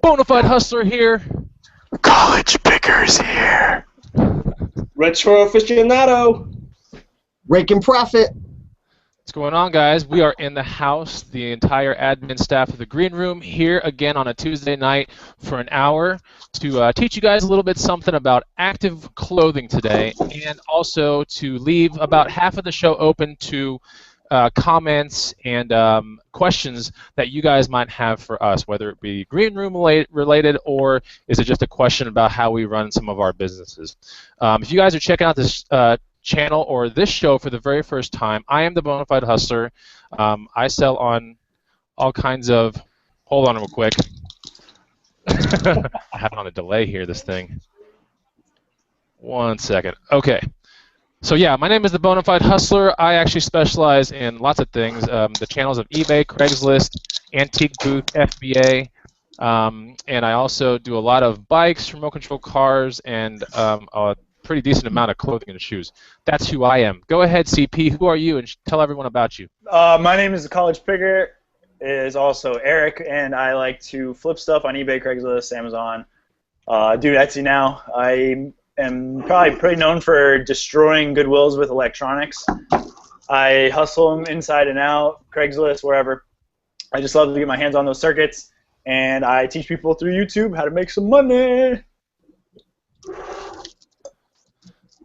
Bonafide Hustler here. College Pickers here. Retro aficionado. Raking Profit. What's going on, guys? We are in the house, the entire admin staff of the Green Room, here again on a Tuesday night for an hour to teach you guys a little bit something about active clothing today, and also to leave about half of the show open to comments and questions that you guys might have for us, whether it be Green Room related or is it just a question about how we run some of our businesses. If you guys are checking out this channel or this show for the very first time, I am the Bonafide Hustler. I sell on all kinds of... Hold on real quick. I have it on a delay here, this thing. 1 second. Okay. So yeah, my name is the Bonafide Hustler. I actually specialize in lots of things. The channels of eBay, Craigslist, Antique Booth, FBA, and I also do a lot of bikes, remote control cars, and a pretty decent amount of clothing and shoes. That's who I am. Go ahead, CP. Who are you? And tell everyone about you. My name is the College Picker. Is also Eric, and I like to flip stuff on eBay, Craigslist, Amazon. Do Etsy now. I am probably pretty known for destroying Goodwills with electronics. I hustle them inside and out, Craigslist, wherever. I just love to get my hands on those circuits, and I teach people through YouTube how to make some money.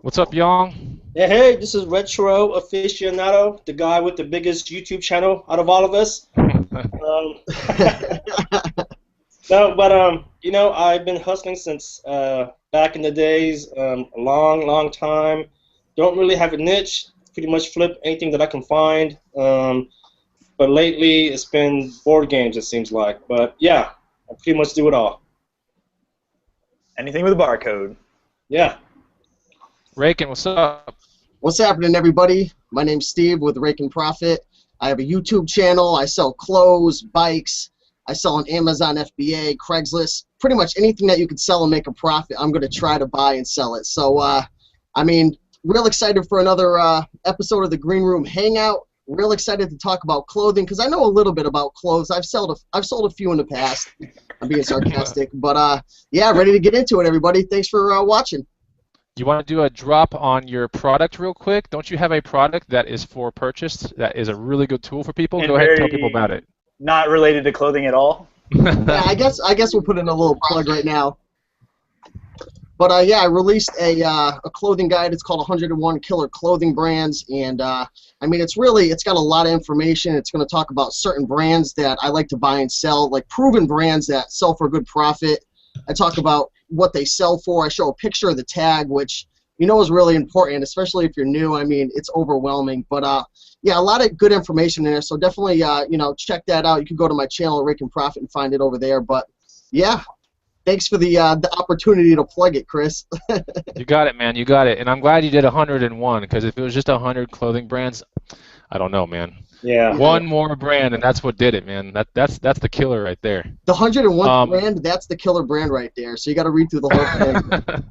What's up, y'all? Yeah, hey, this is Retro aficionado, the guy with the biggest YouTube channel out of all of us. No, but you know, I've been hustling since back in the days, a long time. Don't really have a niche. Pretty much flip anything that I can find. But lately, it's been board games, it seems like. But yeah, I pretty much do it all. Anything with a barcode. Yeah. Rakin, what's up? What's happening, everybody? My name's Steve with Raking Profit. I have a YouTube channel. I sell clothes, bikes. I sell on Amazon, FBA, Craigslist. Pretty much anything that you could sell and make a profit, I'm going to try to buy and sell it. So, I mean, real excited for another episode of the Green Room Hangout. Real excited to talk about clothing because I know a little bit about clothes. I've sold a few in the past. I'm being sarcastic. But, yeah, ready to get into it, everybody. Thanks for watching. You want to do a drop on your product real quick? Don't you have a product that is for purchase that is a really good tool for people? And Go ahead and tell people about it. Not related to clothing at all. Yeah, I guess we'll put in a little plug right now. But yeah, I released a clothing guide. It's called 101 Killer Clothing Brands, and I mean, it's got a lot of information. It's going to talk about certain brands that I like to buy and sell, like proven brands that sell for a good profit. I talk about what they sell for. I show a picture of the tag, which you know is really important, especially if you're new. I mean, it's overwhelming. But yeah, a lot of good information in there. So definitely, you know, check that out. You can go to my channel, Raking Profit, and find it over there. But yeah, thanks for the opportunity to plug it, Chris. You got it, man. You got it. And I'm glad you did 101 because if it was just 100 clothing brands, I don't know, man. Yeah. One more brand, and that's what did it, man. That's the killer right there. The 101th brand, that's the killer brand right there. So you got to read through the whole thing.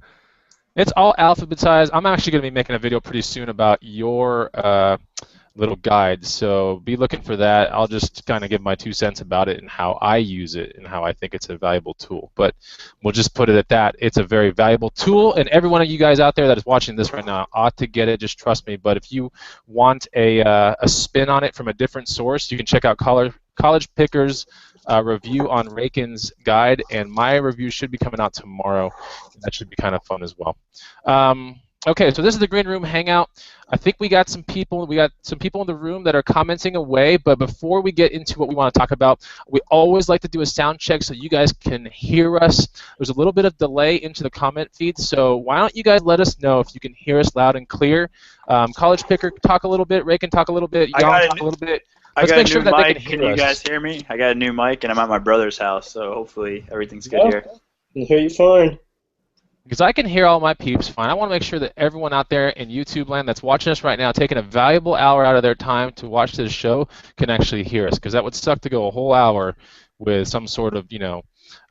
It's all alphabetized. I'm actually going to be making a video pretty soon about your little guide, so be looking for that. I'll just kind of give my 2 cents about it and how I use it and how I think it's a valuable tool. But we'll just put it at that. It's a very valuable tool, and every one of you guys out there that is watching this right now ought to get it. Just trust me. But if you want a spin on it from a different source, you can check out College Pickers' review on Rakin's guide, and my review should be coming out tomorrow. That should be kind of fun as well. Okay, so this is the Green Room Hangout. I think we got some people. We got some people in the room that are commenting away. But before we get into what we want to talk about, we always like to do a sound check so you guys can hear us. There's a little bit of delay into the comment feed, so why don't you guys let us know if you can hear us loud and clear? College Picker, talk a little bit. Ray can talk a little bit. Young, talk a little bit. Let's make sure that they can hear us. Can you guys hear me? I got a new mic, and I'm at my brother's house, so hopefully everything's good here. I can hear you fine. Because I can hear all my peeps fine. I want to make sure that everyone out there in YouTube land that's watching us right now, taking a valuable hour out of their time to watch this show, can actually hear us. Because that would suck to go a whole hour with some sort of, you know,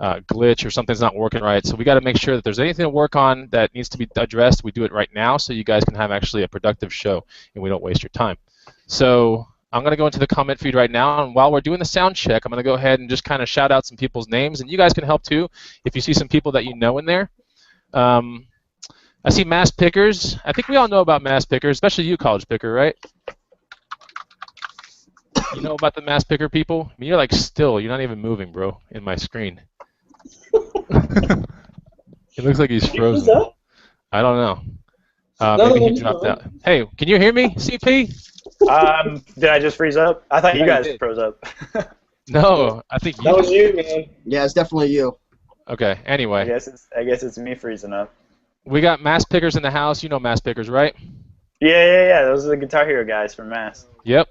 glitch or something's not working right. So we got to make sure that there's anything to work on that needs to be addressed. We do it right now so you guys can have actually a productive show and we don't waste your time. So I'm going to go into the comment feed right now, and while we're doing the sound check, I'm going to go ahead and just kind of shout out some people's names, and you guys can help too if you see some people that you know in there. I see Mass Pickers. I think we all know about Mass Pickers, especially you, College Picker, right? You know about the Mass Picker people? I mean, you're like still. You're not even moving, bro, in my screen. It looks like he's frozen. I don't know. Maybe he dropped out. Hey, can you hear me, CP? Did I just freeze up? I thought you guys froze up. No, I think you. That was you, man. Yeah, it's definitely you. Okay. Anyway. I guess it's me freezing up. We got Mass Pickers in the house. You know Mass Pickers, right? Yeah. Those are the Guitar Hero guys from Mass. Yep.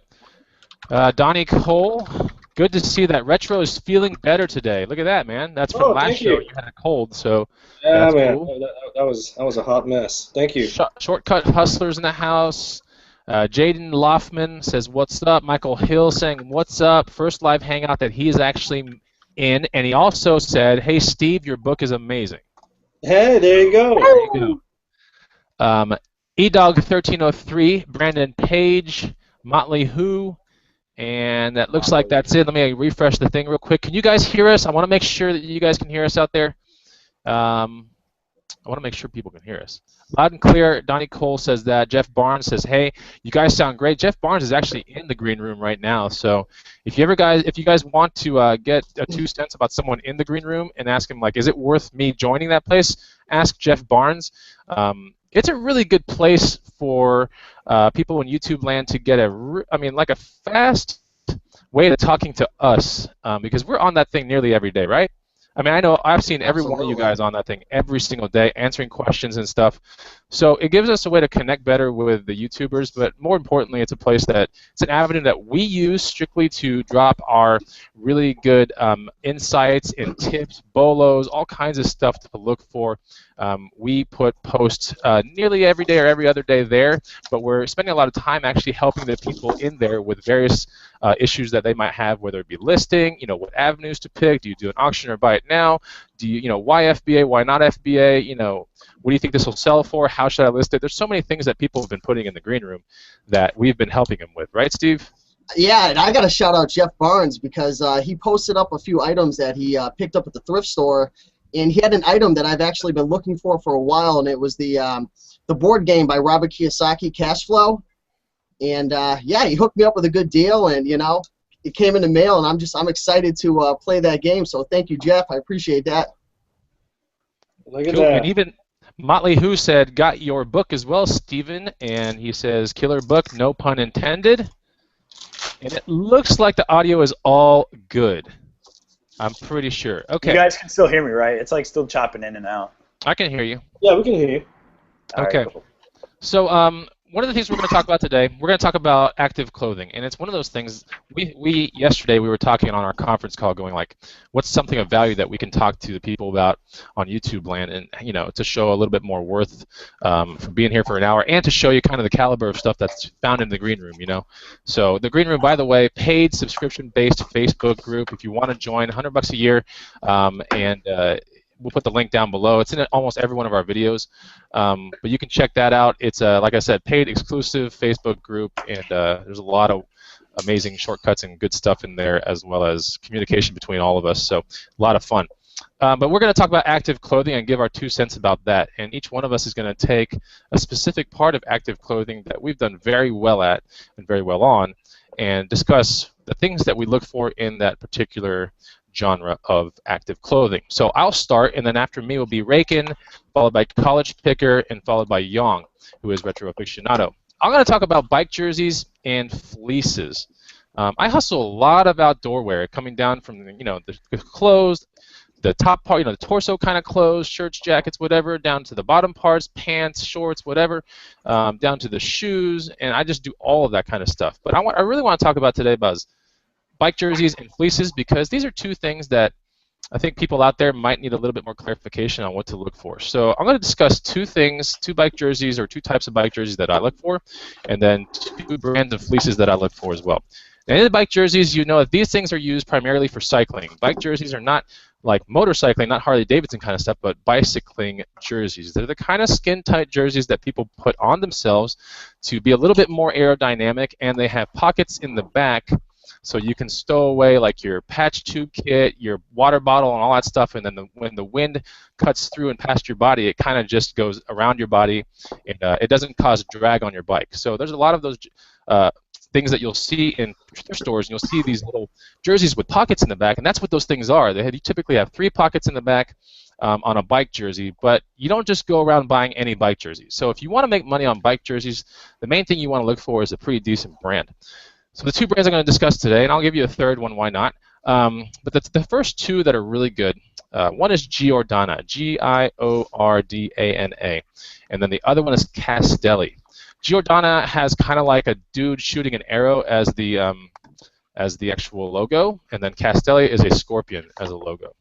Donnie Cole. Good to see that Retro is feeling better today. Look at that, man. That's from last show. You had a cold, so yeah, that's man. Cool. That was a hot mess. Thank you. Shortcut Hustlers in the house. Jaden Loffman says, "What's up?" Michael Hill saying, "What's up?" First live hangout that he is actually in, and he also said, "Hey, Steve, your book is amazing." Hey, there you go. There you go. eDog1303, Brandon Page, Motley Who. And that looks like that's it. Let me refresh the thing real quick. Can you guys hear us? I want to make sure that you guys can hear us out there. I want to make sure people can hear us. Loud and clear. Donnie Cole says that. Jeff Barnes says, "Hey, you guys sound great." Jeff Barnes is actually in the green room right now. So if you guys want to get a 2 cents about someone in the green room and ask him, like, is it worth me joining that place? Ask Jeff Barnes. It's a really good place for people in YouTube land to get a fast way of talking to us because we're on that thing nearly every day, right? I mean, I know I've seen every one of you guys on that thing every single day answering questions and stuff. So it gives us a way to connect better with the YouTubers, but more importantly, it's an avenue that we use strictly to drop our really good insights and tips, bolos, all kinds of stuff to look for. We put posts nearly every day or every other day there, but we're spending a lot of time actually helping the people in there with various issues that they might have, whether it be listing, what avenues to pick, do you do an auction or buy it now, do you, why FBA, why not FBA, what do you think this will sell for, how should I list it? There's so many things that people have been putting in the green room that we've been helping them with, right, Steve? Yeah, and I got to shout out Jeff Barnes because he posted up a few items that he picked up at the thrift store. And he had an item that I've actually been looking for a while, and it was the board game by Robert Kiyosaki, Cash Flow. And yeah, he hooked me up with a good deal, and it came in the mail, and I'm excited to play that game. So thank you, Jeff. I appreciate that. Look at that. And even Motley Who said, "Got your book as well, Steven," and he says, "Killer book, no pun intended." And it looks like the audio is all good. I'm pretty sure. Okay. You guys can still hear me, right? It's like still chopping in and out. I can hear you. Yeah, we can hear you. Okay. Right, cool. So one of the things we're going to talk about today, we're going to talk about active clothing, and it's one of those things. We yesterday we were talking on our conference call, going like, what's something of value that we can talk to the people about on YouTube land, and to show a little bit more worth for being here for an hour, and to show you kind of the caliber of stuff that's found in the green room. So the green room, by the way, paid subscription-based Facebook group. If you want to join, $100 a year, and we'll put the link down below. It's in almost every one of our videos, but you can check that out. It's like I said, paid exclusive Facebook group, and there's a lot of amazing shortcuts and good stuff in there, as well as communication between all of us. So a lot of fun. But we're going to talk about active clothing and give our 2 cents about that. And each one of us is going to take a specific part of active clothing that we've done very well at and very well on, and discuss the things that we look for in that particular genre of active clothing. So I'll start, and then after me will be Rakin, followed by College Picker, and followed by Yong, who is Retro Aficionado. I'm going to talk about bike jerseys and fleeces. I hustle a lot of outdoor wear, coming down from the clothes, the top part, the torso kind of clothes, shirts, jackets, whatever, down to the bottom parts, pants, shorts, whatever, down to the shoes, and I just do all of that kind of stuff. But I really want to talk about today, Buzz, bike jerseys and fleeces, because these are two things that I think people out there might need a little bit more clarification on what to look for. So I'm going to discuss two things, two bike jerseys or two types of bike jerseys that I look for, and then two brands of fleeces that I look for as well. And in the bike jerseys, that these things are used primarily for cycling. Bike jerseys are not like motorcycling, not Harley Davidson kind of stuff, but bicycling jerseys. They're the kind of skin tight jerseys that people put on themselves to be a little bit more aerodynamic, and they have pockets in the back so you can stow away like your patch tube kit, your water bottle, and all that stuff, and then when the wind cuts through and past your body, it kind of just goes around your body, and it doesn't cause drag on your bike. So there's a lot of those things that you'll see in thrift stores, and you'll see these little jerseys with pockets in the back, and that's what those things are. You typically have 3 pockets in the back on a bike jersey, but you don't just go around buying any bike jerseys. So if you want to make money on bike jerseys, the main thing you want to look for is a pretty decent brand. So the 2 brands I'm going to discuss today, and I'll give you a third one, why not? But the first 2 that are really good, one is Giordana, Giordana, and then the other one is Castelli. Giordana has kind of like a dude shooting an arrow as the actual logo, and then Castelli is a scorpion as a logo.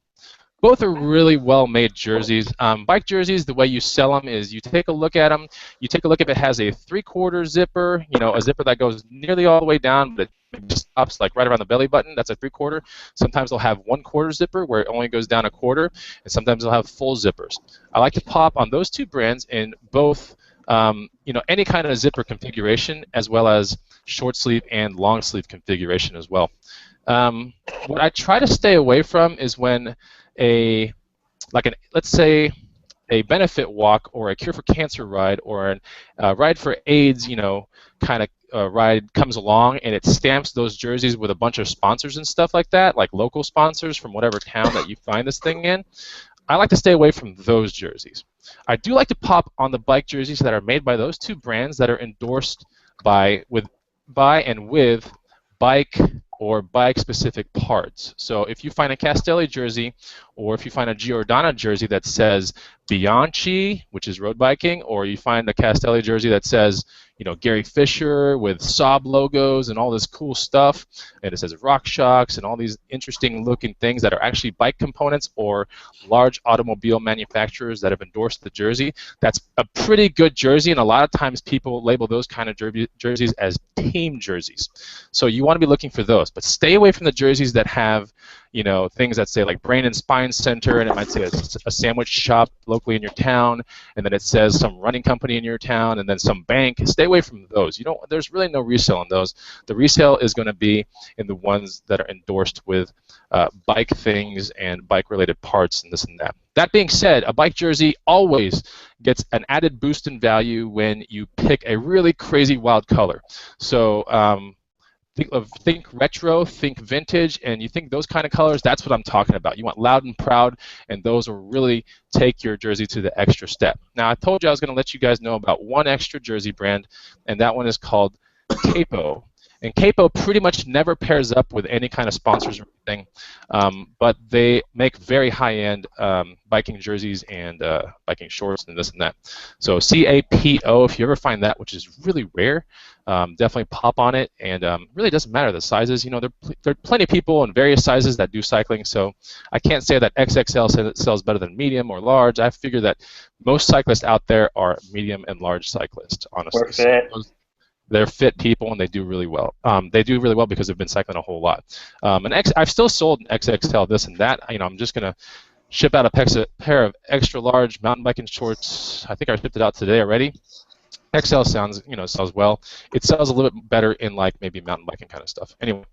Both are really well-made jerseys. Bike jerseys, the way you sell them is you take a look at them. You take a look if it has a 3/4 zipper, a zipper that goes nearly all the way down, but it stops like right around the belly button. That's a 3/4. Sometimes they'll have 1/4 zipper where it only goes down 1/4, and sometimes they'll have full zippers. I like to pop on those 2 brands in both, any kind of zipper configuration, as well as short sleeve and long sleeve configuration as well. What I try to stay away from is when let's say a benefit walk or a cure for cancer ride or a ride for AIDS, kind of ride comes along and it stamps those jerseys with a bunch of sponsors and stuff like that, like local sponsors from whatever town that you find this thing in. I like to stay away from those jerseys. I do like to pop on the bike jerseys that are made by those 2 brands that are endorsed by and with bike or bike-specific parts. So if you find a Castelli jersey, or if you find a Giordana jersey that says Bianchi, which is road biking, or you find a Castelli jersey that says, Gary Fisher with Saab logos and all this cool stuff, and it says RockShox and all these interesting-looking things that are actually bike components or large automobile manufacturers that have endorsed the jersey, that's a pretty good jersey, and a lot of times people label those kind of jerseys as team jerseys. So you want to be looking for those, but stay away from the jerseys that have things that say like Brain and Spine Center, and it might say a sandwich shop locally in your town, and then it says some running company in your town, and then some bank. Stay away from those. There's really no resale on those. The resale is going to be in the ones that are endorsed with bike things and bike-related parts and this and that. That being said, a bike jersey always gets an added boost in value when you pick a really crazy wild color. So think retro, think vintage, and you think those kind of colors, that's what I'm talking about. You want loud and proud, and those will really take your jersey to the extra step. Now, I told you I was going to let you guys know about one extra jersey brand, and that one is called Capo. And Capo pretty much never pairs up with any kind of sponsors or anything, but they make very high-end biking jerseys and biking shorts and this and that. So CAPO, if you ever find that, which is really rare, definitely pop on it, and really doesn't matter the sizes. There are plenty of people in various sizes that do cycling, so I can't say that XXL sells better than medium or large. I figure that most cyclists out there are medium and large cyclists, honestly. We're fit. They're fit people, and they do really well. They do really well because they've been cycling a whole lot. I've still sold an XXL this and that. I'm just going to ship out a pair of extra large mountain biking shorts. I think I shipped it out today already. XL sells well. It sells a little bit better in like maybe mountain biking kind of stuff. Anyway,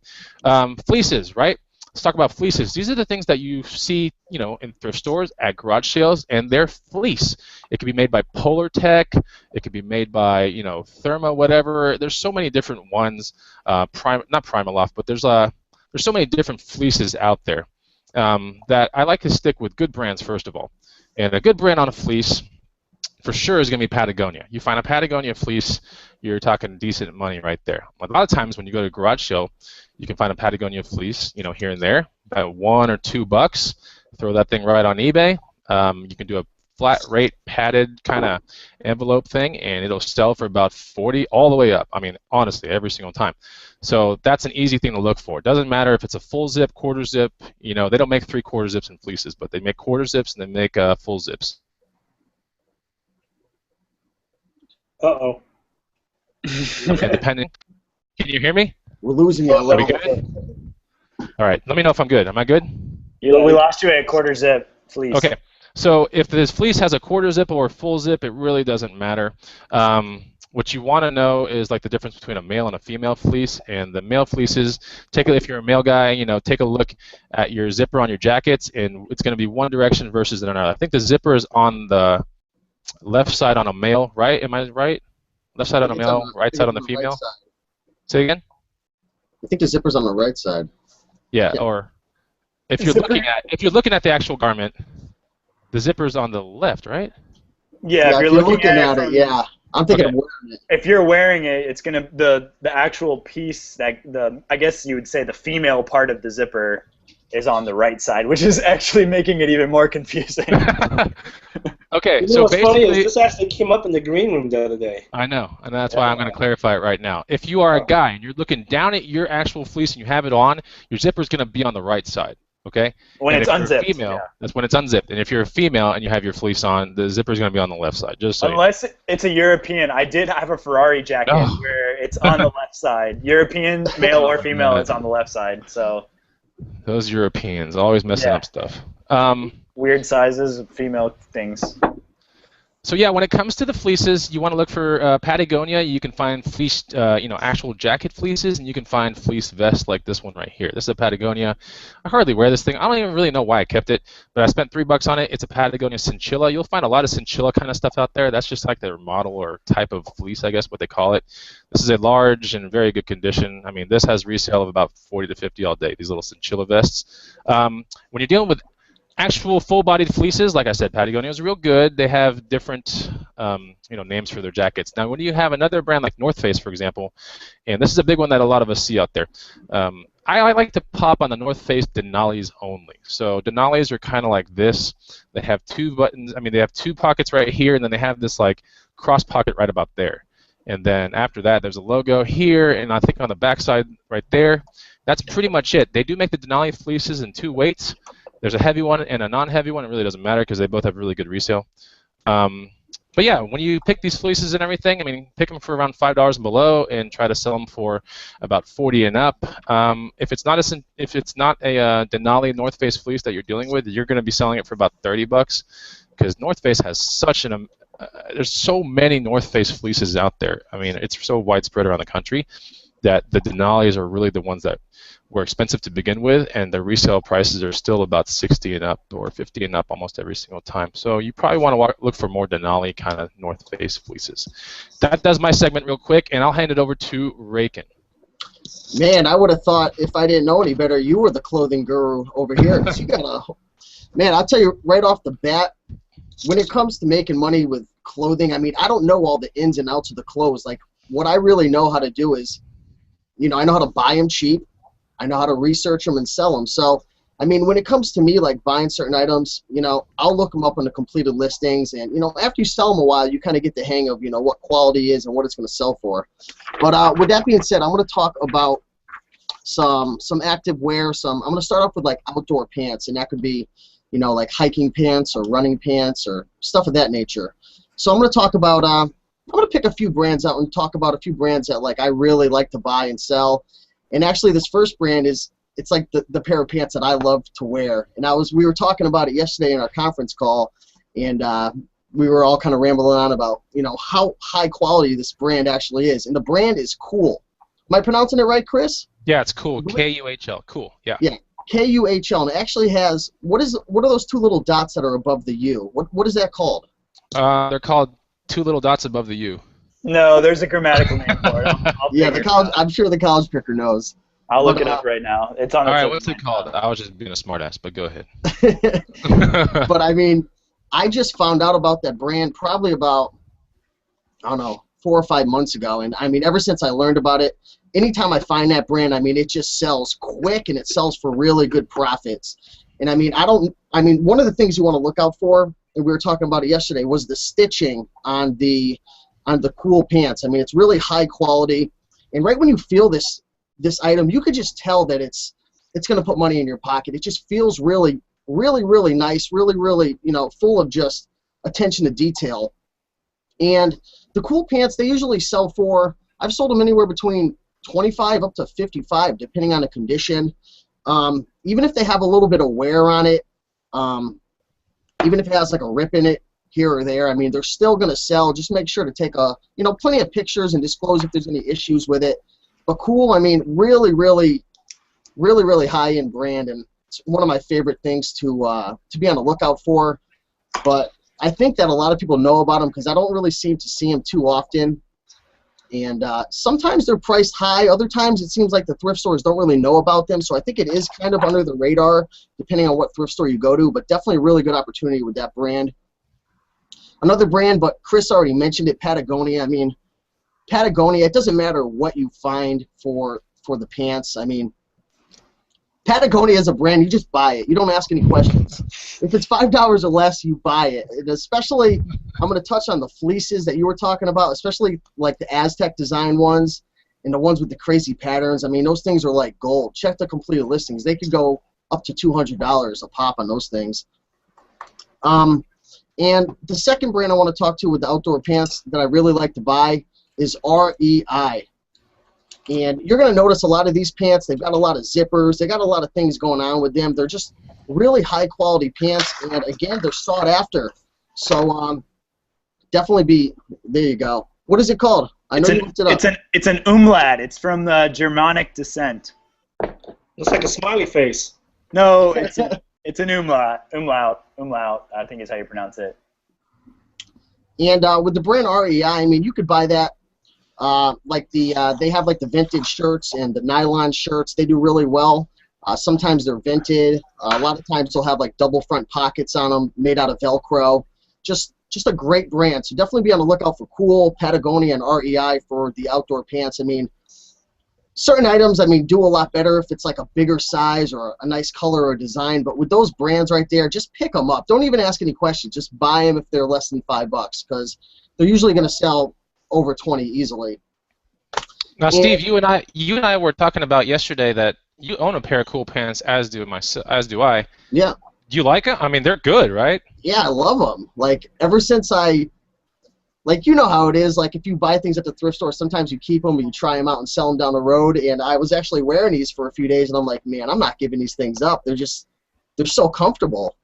fleeces, right? Let's talk about fleeces. These are the things that you see, in thrift stores, at garage sales, and they're fleece. It can be made by Polar Tech. It can be made by, Therma, whatever. There's so many different ones. Not Primaloft, but there's so many different fleeces out there that I like to stick with good brands first of all. And a good brand on a fleece, for sure, is going to be Patagonia. You find a Patagonia fleece, you're talking decent money right there. A lot of times when you go to a garage sale, you can find a Patagonia fleece, here and there, about $1 or $2. Throw that thing right on eBay. You can do a flat rate padded kind of envelope thing, and it'll sell for about $40 all the way up. I mean, honestly, every single time. So that's an easy thing to look for. It doesn't matter if it's a full zip, quarter zip. They don't make 3/4 zips in fleeces, but they make quarter zips and they make full zips. Uh-oh. Okay, depending. Can you hear me? We're losing you a Are we little. good? All right. Let me know if I'm good. Am I good? We lost you at a quarter zip fleece. Okay. So if this fleece has a quarter zip or a full zip, it really doesn't matter. What you want to know is like the difference between a male and a female fleece. And the male fleeces, if you're a male guy, take a look at your zipper on your jackets, and it's going to be one direction versus another. I think the zipper is on the left side on a male, right? Am I right? Left side on a male, right side on the female. Right. Say again. I think the zipper's on the right side. Yeah. Or if you're looking at the actual garment, the zipper's on the left, right? Yeah, if you're looking at it, yeah. I'm thinking of wearing it. If you're wearing it, it's gonna the actual piece that I guess you would say the female part of the zipper is on the right side, which is actually making it even more confusing. Okay, so what's funny is this actually came up in the green room the other day. I know, and that's why I'm going to clarify it right now. If you are a guy and you're looking down at your actual fleece and you have it on, your zipper is going to be on the right side. Okay. When it's unzipped. Female, that's when it's unzipped. And if you're a female and you have your fleece on, the zipper is going to be on the left side. Just so unless it's a European. I did have a Ferrari jacket where it's on the left side. European, male or female, it's on the left side. So. Those Europeans always messing up stuff. Weird sizes, female things. So yeah, when it comes to the fleeces, you want to look for Patagonia. You can find fleece, actual jacket fleeces, and you can find fleece vests like this one right here. This is a Patagonia. I hardly wear this thing. I don't even really know why I kept it, but I spent $3 on it. It's a Patagonia Cinchilla. You'll find a lot of Cinchilla kind of stuff out there. That's just like their model or type of fleece, I guess, what they call it. This is a large and very good condition. I mean, this has resale of about $40 to $50 all day. These little Cinchilla vests. When you're dealing with actual full-bodied fleeces, like I said, Patagonia is real good. They have different, names for their jackets. Now, when you have another brand like North Face, for example, and this is a big one that a lot of us see out there, I like to pop on the North Face Denali's only. So Denali's are kind of like this. They have two buttons. I mean, they have two pockets right here, and then they have this like cross pocket right about there. And then after that, there's a logo here, and I think on the back side right there. That's pretty much it. They do make the Denali fleeces in two weights. There's a heavy one and a non-heavy one. It really doesn't matter because they both have really good resale. But yeah, when you pick these fleeces and everything, I mean, pick them for around $5 and below, and try to sell them for about $40 and up. If it's not a Denali North Face fleece that you're dealing with, you're going to be selling it for about $30 because North Face has such an there's so many North Face fleeces out there. I mean, it's so widespread around the country that the Denalis are really the ones that were expensive to begin with, and the resale prices are still about $60 and up or $50 and up almost every single time. So you probably want to look for more Denali kind of North Face fleeces. That does my segment real quick, and I'll hand it over to Rakin. Man, I would have thought if I didn't know any better, you were the clothing guru over here. You got man, I'll tell you right off the bat, when it comes to making money with clothing, I mean, I don't know all the ins and outs of the clothes. Like, what I really know how to do is, I know how to buy them cheap. I know how to research them and sell them. So, I mean, when it comes to me, like buying certain items, I'll look them up on the completed listings. And, after you sell them a while, you kind of get the hang of, what quality is and what it's going to sell for. But with that being said, I'm going to talk about some active wear. I'm going to start off with, like, outdoor pants. And that could be, like hiking pants or running pants or stuff of that nature. So I'm going to talk about, I'm going to pick a few brands out and talk about a few brands that, like, I really like to buy and sell. And actually, this first brand it's like the pair of pants that I love to wear. And we were talking about it yesterday in our conference call, and we were all kind of rambling on about, how high quality this brand actually is. And the brand is Cool. Am I pronouncing it right, Chris? Yeah, it's Cool. K-U-H-L. Cool. Yeah. Yeah. K-U-H-L. And it actually has what are those two little dots that are above the U? What is that called? They're called two little dots above the U. No, there's a grammatical name for it. I'm sure the college picker knows. I'll look it up right now. It's on. All right, what's it called? I was just being a smartass, but go ahead. But I mean, I just found out about that brand probably about, I don't know, 4 or 5 months ago, and I mean, ever since I learned about it, anytime I find that brand, I mean, it just sells quick and it sells for really good profits. And I mean, one of the things you want to look out for, and we were talking about it yesterday, was the stitching on the Cool pants. I mean, it's really high quality, and right when you feel this item, you could just tell that it's going to put money in your pocket. It just feels really, really, really nice, really, really, full of just attention to detail. And the Cool pants, they usually sell for, I've sold them anywhere between $25 up to $55, depending on the condition. Even if they have a little bit of wear on it, even if it has like a rip in it here or there, I mean, they're still going to sell. Just make sure to take plenty of pictures and disclose if there's any issues with it. But cool, I mean, really, really, really, really high-end brand, and it's one of my favorite things to be on the lookout for. But I think that a lot of people know about them because I don't really seem to see them too often. And sometimes they're priced high. Other times it seems like the thrift stores don't really know about them. So I think it is kind of under the radar, depending on what thrift store you go to. But definitely a really good opportunity with that brand. Another brand, but Chris already mentioned it, Patagonia. I mean, Patagonia, it doesn't matter what you find for the pants. I mean, Patagonia is a brand, you just buy it. You don't ask any questions. If it's $5 or less, you buy it. And especially, I'm going to touch on the fleeces that you were talking about, especially like the Aztec design ones and the ones with the crazy patterns. I mean, those things are like gold. Check the completed listings. They could go up to $200 a pop on those things. And the second brand I want to talk to with the outdoor pants that I really like to buy is REI. And you're going to notice a lot of these pants, they've got a lot of zippers, they got a lot of things going on with them. They're just really high quality pants, and again, they're sought after. So definitely there you go. What is it called? I know you looked it up. It's an umlaut. It's from the Germanic descent. Looks like a smiley face. No, it's an umlaut. Umlaut, I think is how you pronounce it. And with the brand REI, I mean, you could buy that. They have like the vintage shirts and the nylon shirts. They do really well. Sometimes they're vented. A lot of times they'll have like double front pockets on them, made out of Velcro. Just a great brand. So definitely be on the lookout for cool Patagonia and REI for the outdoor pants. I mean, certain items, I mean, do a lot better if it's like a bigger size or a nice color or design. But with those brands right there, just pick them up. Don't even ask any questions. Just buy them if they're less than $5 because they're usually going to sell over 20 easily. Now, Steve, you and I were talking about yesterday that you own a pair of cool pants, as do I. Yeah. Do you like them? I mean, they're good, right? Yeah, I love them. Like, ever since you know how it is. Like, if you buy things at the thrift store, sometimes you keep them and you try them out and sell them down the road. And I was actually wearing these for a few days, and I'm like, man, I'm not giving these things up. They're so comfortable.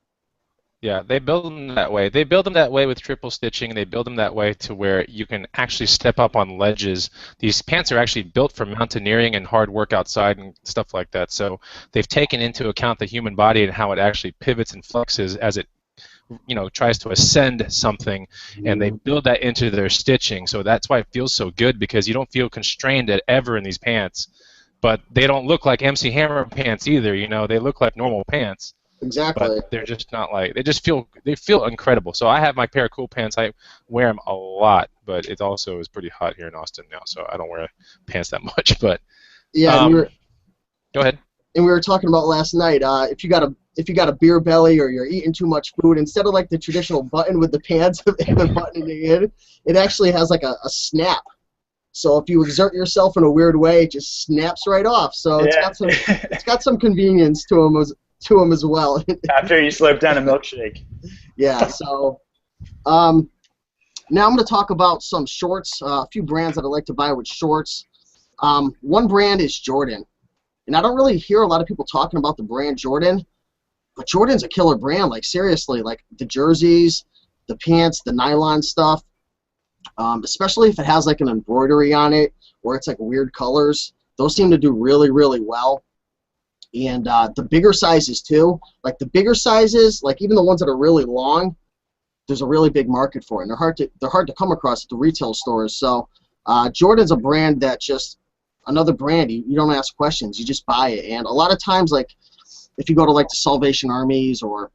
Yeah, they build them that way. They build them that way with triple stitching, and they build them that way to where you can actually step up on ledges. These pants are actually built for mountaineering and hard work outside and stuff like that. So they've taken into account the human body and how it actually pivots and flexes as it tries to ascend something, and they build that into their stitching. So that's why it feels so good, because you don't feel constrained ever in these pants. But they don't look like MC Hammer pants either. They look like normal pants. Exactly. But they're just not like, they feel incredible. So I have my pair of cool pants. I wear them a lot, but it also is pretty hot here in Austin now, so I don't wear pants that much. But yeah, go ahead. And we were talking about last night. If you got a beer belly or you're eating too much food, instead of like the traditional button with the pants and the buttoning in, it actually has like a snap. So if you exert yourself in a weird way, it just snaps right off. So it's got some convenience to them as well. After you slurp down a milkshake. Yeah. So now I'm going to talk about some shorts. A few brands that I like to buy with shorts. One brand is Jordan. And I don't really hear a lot of people talking about the brand Jordan, but Jordan's a killer brand. Like, seriously, like the jerseys, the pants, the nylon stuff, especially if it has like an embroidery on it or it's like weird colors. Those seem to do really, really well. And the bigger sizes too. Like the bigger sizes, like even the ones that are really long, there's a really big market for it. And they're hard to come across at the retail stores. So Jordan's a brand that just another brand. You don't ask questions, you just buy it. And a lot of times, like if you go to like the Salvation Armies or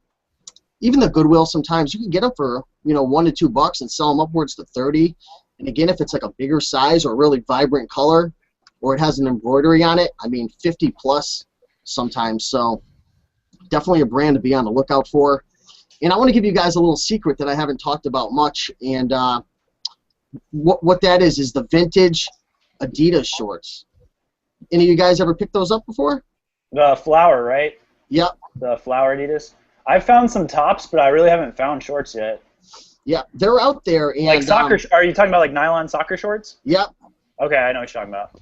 even the Goodwill, sometimes you can get them for $1 to $2 and sell them upwards to 30. And again, if it's like a bigger size or a really vibrant color, or it has an embroidery on it, I mean 50 plus sometimes. So definitely a brand to be on the lookout for. And I want to give you guys a little secret that I haven't talked about much. And what that is the vintage Adidas shorts. Any of you guys ever picked those up before? The flower, right? Yep. The flower Adidas. I've found some tops, but I really haven't found shorts yet. Yeah, they're out there. And, like soccer, are you talking about like nylon soccer shorts? Yep. Okay, I know what you're talking about.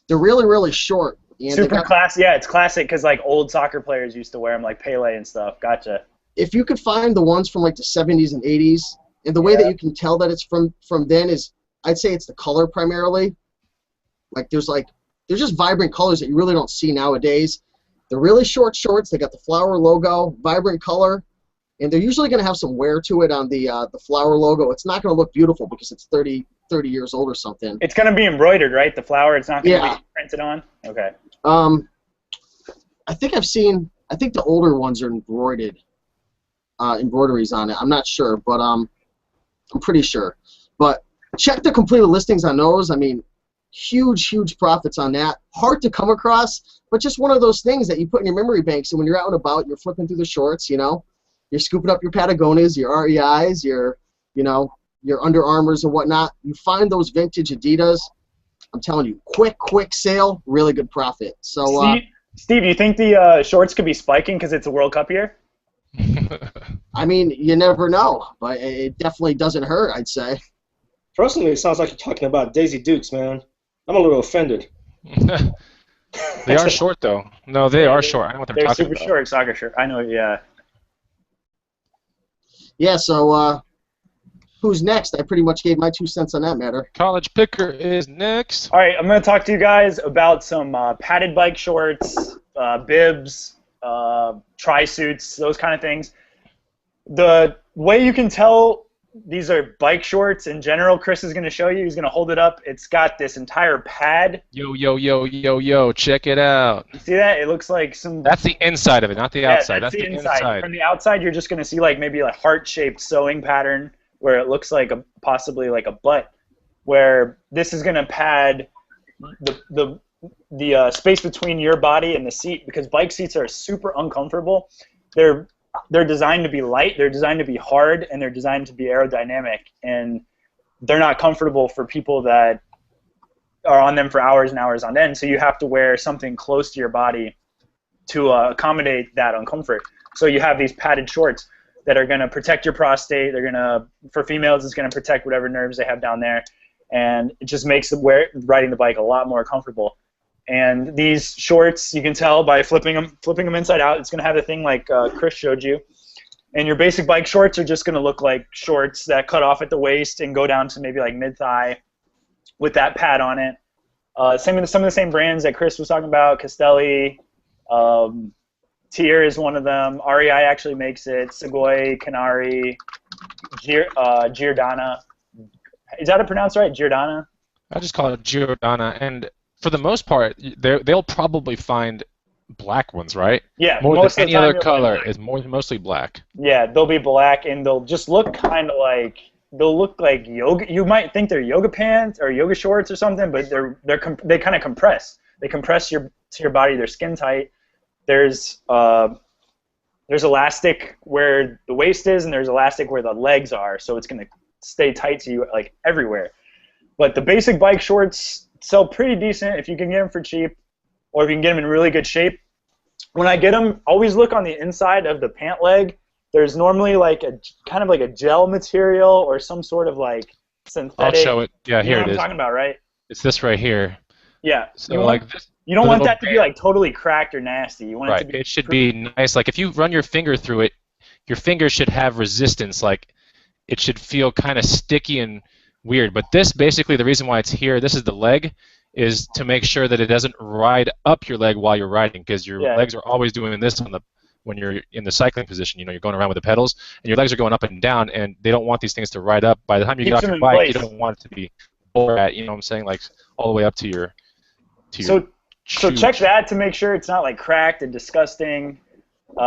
They're really, really short. And Super classic. Yeah, it's classic because like old soccer players used to wear them, like Pele and stuff. Gotcha. If you could find the ones from like the 70s and 80s, and the way that you can tell that it's from then is, I'd say it's the color primarily. There's just vibrant colors that you really don't see nowadays. They're really short shorts. They got the flower logo, vibrant color, and they're usually going to have some wear to it on the flower logo. It's not going to look beautiful because it's 30 years old or something. It's going to be embroidered, right? The flower, it's not going to be printed on? Okay. I think the older ones are embroidered, embroideries on it. I'm not sure, but I'm pretty sure. But check the completed listings on those. I mean, huge profits on that. Hard to come across, but just one of those things that you put in your memory banks, and when you're out and about, you're flipping through the shorts, you're scooping up your Patagonias, your REIs, your Under Armours and whatnot. You find those vintage Adidas. I'm telling you, quick sale, really good profit. So, Steve, you think the shorts could be spiking because it's a World Cup year? I mean, you never know, but it definitely doesn't hurt, I'd say. Personally, it sounds like you're talking about Daisy Dukes, man. I'm a little offended. They are short, though. No, they are short. I know what they're talking about. They're super short soccer shirt. I know, yeah. Yeah, so who's next? I pretty much gave my 2 cents on that matter. College Picker is next. All right, I'm going to talk to you guys about some padded bike shorts, bibs, Trysuits, those kind of things. The way you can tell these are bike shorts in general, Chris is going to show you. He's going to hold it up. It's got this entire pad. Yo, check it out. You see that? It looks like some... That's the inside of it, not the outside. That's the inside. From the outside, you're just going to see like maybe a heart-shaped sewing pattern where it looks like possibly like a butt, where this is going to pad the space between your body and the seat, because bike seats are super uncomfortable. They're designed to be light, they're designed to be hard, and they're designed to be aerodynamic, and they're not comfortable for people that are on them for hours and hours on end, so you have to wear something close to your body to accommodate that uncomfort. So you have these padded shorts that are going to protect your prostate. They're going to, for females, it's going to protect whatever nerves they have down there, and it just makes riding the bike a lot more comfortable. And these shorts, you can tell by flipping them inside out, it's going to have a thing like Chris showed you. And your basic bike shorts are just going to look like shorts that cut off at the waist and go down to maybe like mid-thigh with that pad on it. Some of the same brands that Chris was talking about, Castelli, Tier is one of them. REI actually makes it. Segoy, Canari, Giordana. Is that pronounced right? Giordana? I just call it Giordana, and for the most part, they'll probably find black ones, right? Yeah, most than any other color is mostly black. Yeah, they'll be black, and they'll just look kind of like yoga. You might think they're yoga pants or yoga shorts or something, but they kind of compress. They compress to your body. They're skin tight. There's elastic where the waist is, and there's elastic where the legs are, so it's gonna stay tight to you like everywhere. But the basic bike shorts sell pretty decent if you can get them for cheap, or if you can get them in really good shape. When I get them, always look on the inside of the pant leg. There's normally like a kind of like a gel material or some sort of like synthetic. I'll show it. Yeah, here it is. You know what I'm talking about, right? It's this right here. Yeah. So you don't want that to be like totally cracked or nasty. You want it to be. It should be nice. Like if you run your finger through it, your finger should have resistance. Like it should feel kind of sticky and weird. But this basically, the reason why it's here, this is the leg, is to make sure that it doesn't ride up your leg while you're riding, because your legs are always doing this when you're in the cycling position. You know, you're going around with the pedals, and your legs are going up and down, and they don't want these things to ride up. By the time you get off your bike, you don't want it to be at, you know what I'm saying, like all the way up to your. So check that to make sure it's not like cracked and disgusting.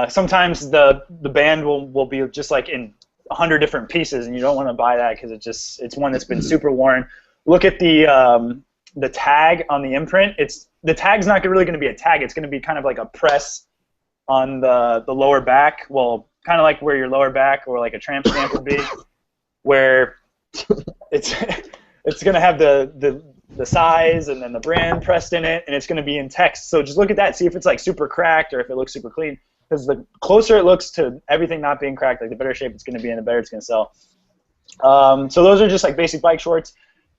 Sometimes the band will be just like in 100 different pieces, and you don't want to buy that because it's one that's been super worn. Look at the tag on the imprint. The tag's not really going to be a tag. It's going to be kind of like a press on the lower back. Well, kind of like where your lower back or like a tramp stamp would be, where it's going to have the size and then the brand pressed in it, and it's going to be in text. So just look at that, see if it's like super cracked or if it looks super clean. Because the closer it looks to everything not being cracked, like the better shape it's going to be and the better it's going to sell. So those are just like basic bike shorts.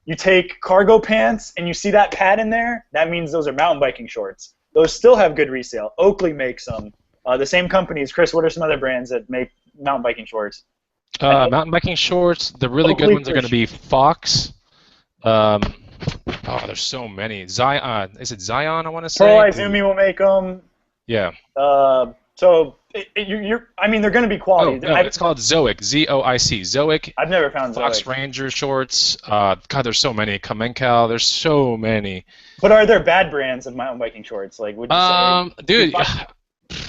You take cargo pants and you see that pad in there, that means those are mountain biking shorts. those still have good resale. Oakley makes them. The same companies. Chris, what are some other brands that make mountain biking shorts? Mountain biking shorts, the really good ones are going to be Fox. There's so many. Zion, is it Zion? I want to say. Pearl Izumi will make them. Yeah. I mean, they're going to be quality. Oh, no, it's called Zoic. Zoic. Zoic. I've never found Fox Zoic. Ranger shorts. God, there's so many. Kamenkal. There's so many. But are there bad brands of mountain biking shorts? Like, would you say? Dude,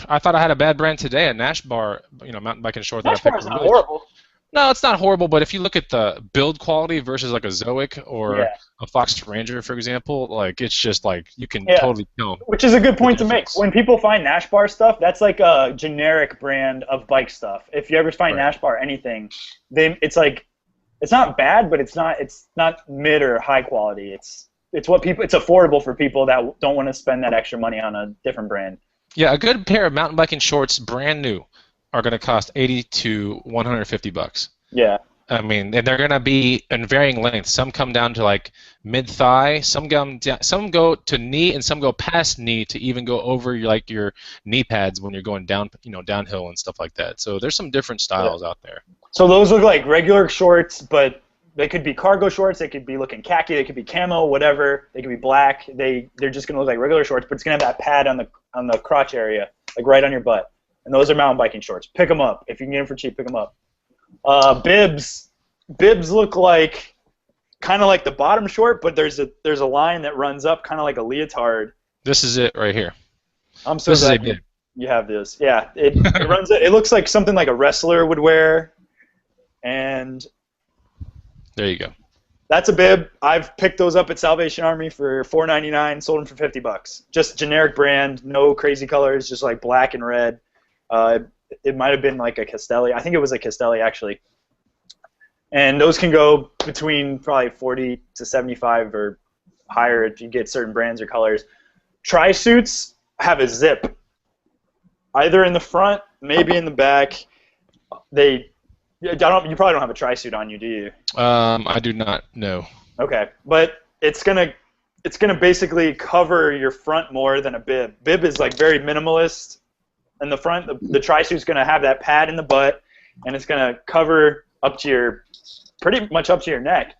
I thought I had a bad brand today. A Nash Bar, mountain biking short that Nash I picked. Bar's not horrible. No, it's not horrible, but if you look at the build quality versus like a Zoic or a Fox Ranger, for example, like it's just like you can totally tell. Which is a good point to make. When people find Nash Bar stuff, that's like a generic brand of bike stuff. If you ever find Nash Bar anything, it's like it's not bad, but it's not mid or high quality. It's affordable for people that don't want to spend that extra money on a different brand. Yeah, a good pair of mountain biking shorts, brand new, are going to cost $80 to $150. Yeah. I mean, and they're going to be in varying lengths. Some come down to like mid-thigh, some go to knee, and some go past knee to even go over your knee pads when you're going down, downhill and stuff like that. So there's some different styles out there. So those look like regular shorts, but they could be cargo shorts. They could be looking khaki. They could be camo, whatever. They could be black. They're just going to look like regular shorts, but it's going to have that pad on the crotch area, like right on your butt. And those are mountain biking shorts. Pick them up. If you can get them for cheap, pick them up. Bibs look like kind of like the bottom short, but there's a line that runs up kind of like a leotard. This is it right here. I'm so glad you have this. Yeah, it runs. It looks like something like a wrestler would wear. And there you go. That's a bib. I've picked those up at Salvation Army for $4.99. Sold them for $50. Just generic brand, no crazy colors, just like black and red. It might have been like a Castelli. I think it was a Castelli actually. And those can go between probably 40 to 75 or higher if you get certain brands or colors. Trysuits have a zip, either in the front, maybe in the back. You probably don't have a Trysuit on you, do you? I do not. No. Okay, but it's gonna basically cover your front more than a bib. Bib is like very minimalist. In the front, the Trysuit's gonna have that pad in the butt, and it's gonna cover pretty much up to your neck.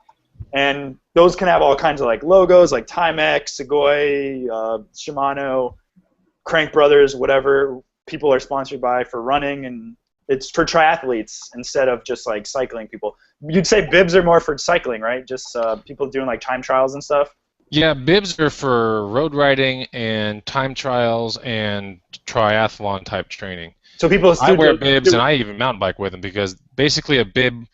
And those can have all kinds of like logos, like Timex, Segoy, Shimano, Crank Brothers, whatever people are sponsored by for running, and it's for triathletes instead of just like cycling people. You'd say bibs are more for cycling, right? Just people doing like time trials and stuff? Yeah, bibs are for road riding and time trials and triathlon type training. So I wear bibs and I even mountain bike with them because basically a bib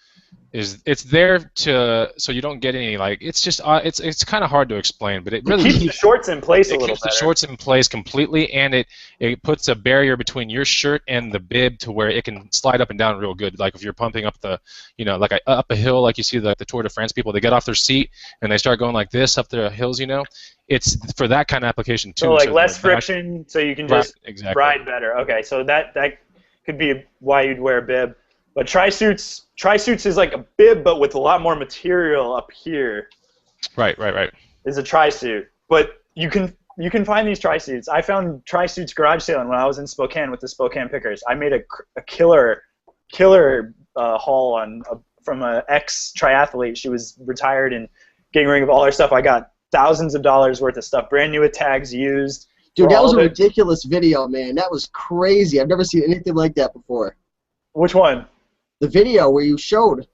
it's there so you don't get any it's kind of hard to explain, but it really keeps the shorts in place a little better. It keeps the shorts in place completely, and it puts a barrier between your shirt and the bib to where it can slide up and down real good. Like if you're pumping up up a hill, like you see the Tour de France people, they get off their seat and they start going like this up the hills. It's for that kind of application too. So like less friction, so you can just ride better. Okay, so that could be why you'd wear a bib. But Trysuits is like a bib, but with a lot more material up here. Right. Is a Trysuit, but you can find these Trysuits. I found Trysuits garage sailing when I was in Spokane with the Spokane Pickers. I made a killer haul from an ex triathlete. She was retired and getting rid of all her stuff. I got thousands of dollars worth of stuff, brand new with tags, used. Dude, that was a ridiculous video, man. That was crazy. I've never seen anything like that before. Which one? The video where you showed,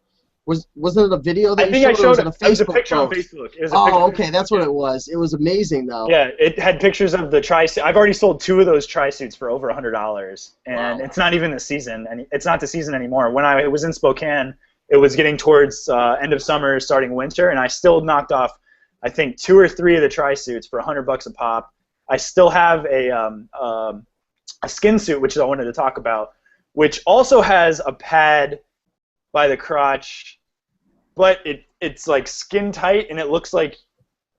wasn't it a video that I showed it? It was a picture on Facebook. Okay, that's what it was. It was amazing, though. Yeah, it had pictures of the Trysuit. I've already sold 2 of those Trysuits for over $100, and It's not even the season, and it's not the season anymore. When I was in Spokane, it was getting towards end of summer, starting winter, and I still knocked off, I think, 2 or 3 of the Trysuits for $100 a pop. I still have a skin suit, which I wanted to talk about, which also has a pad by the crotch, but it's like skin tight and it looks like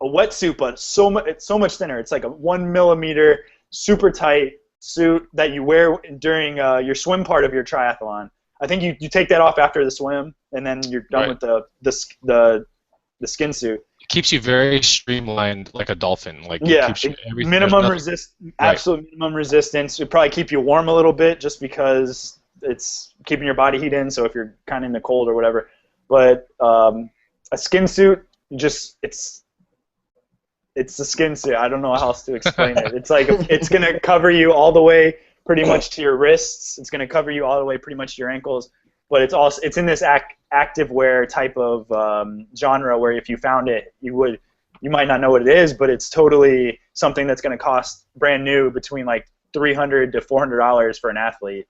a wetsuit, but it's so much thinner. It's like a 1 millimeter super tight suit that you wear during your swim part of your triathlon. I think you take that off after the swim and then you're done with the skin suit. keeps you very streamlined, like a dolphin. Like Yeah, it keeps you everything. Absolute minimum resistance. It probably keep you warm a little bit, just because it's keeping your body heat in. So if you're kind of in the cold or whatever, but a skin suit, it's a skin suit. I don't know how else to explain it. It's like it's gonna cover you all the way pretty much to your wrists. It's gonna cover you all the way pretty much to your ankles. But it's in this active wear type of genre where if you found it, you might not know what it is, but it's totally something that's going to cost brand new between like $300 to $400 for an athlete.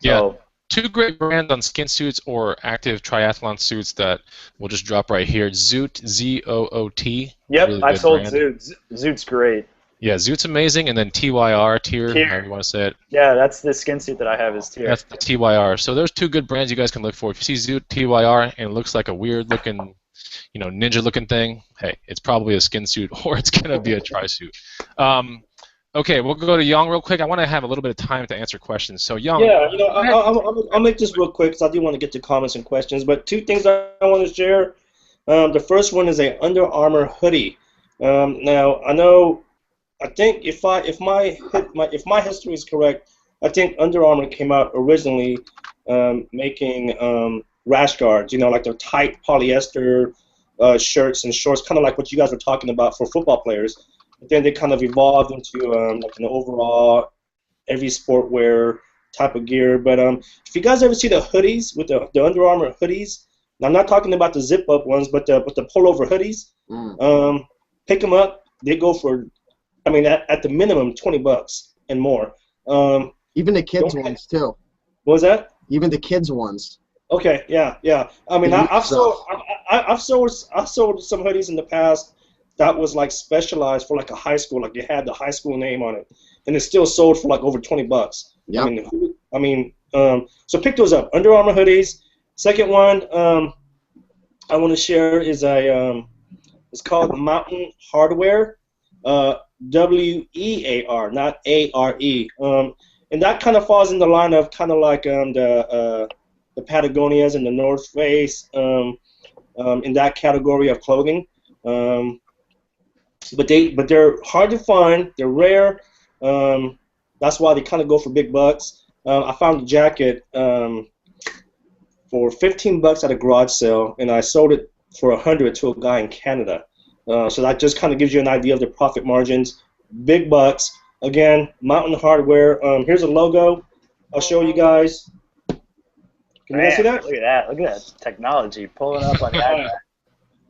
Yeah, two great brands on skin suits or active triathlon suits that we'll just drop right here. Zoot, Z-O-O-T. Yep, really I've sold brand. Zoot. Zoot's great. Yeah, Zoot's amazing, and then TYR, however you want to say it. Yeah, that's the skin suit that I have is Tier. That's the TYR. So there's two good brands you guys can look for. If you see Zoot TYR and it looks like a weird-looking, ninja-looking thing, hey, it's probably a skin suit or it's going to be a tri-suit. Okay, we'll go to Young real quick. I want to have a little bit of time to answer questions. So Young. Yeah, I'll make this real quick because I do want to get to comments and questions. But two things I want to share. The first one is a Under Armour hoodie. Now I think if my history is correct, I think Under Armour came out originally making rash guards. Like the tight polyester shirts and shorts, kind of like what you guys were talking about for football players. But then they kind of evolved into like an overall every sport wear type of gear. But if you guys ever see the hoodies with the Under Armour hoodies, and I'm not talking about the zip up ones, but the pullover hoodies, pick them up. They go for, at the minimum $20 and more. Even the kids ones too. What was that? Even the kids ones. Okay, yeah. I've sold some hoodies in the past that was like specialized for like a high school, like you had the high school name on it, and it's still sold for like over $20. Yeah. So pick those up. Under Armour hoodies. Second one I want to share is it's called Mountain Hardwear. W-E-A-R, not A-R-E. And that kind of falls in the line of kind of like the Patagonias and the North Face in that category of clothing. But they're hard to find. They're rare. That's why they kind of go for big bucks. I found a jacket for $15 at a garage sale, and I sold it for $100 to a guy in Canada. So that just kind of gives you an idea of the profit margins. Big bucks. Again, Mountain Hardwear. Here's a logo. I'll show you guys. Can you guys see that? Look at that. Look at that technology pulling up on that.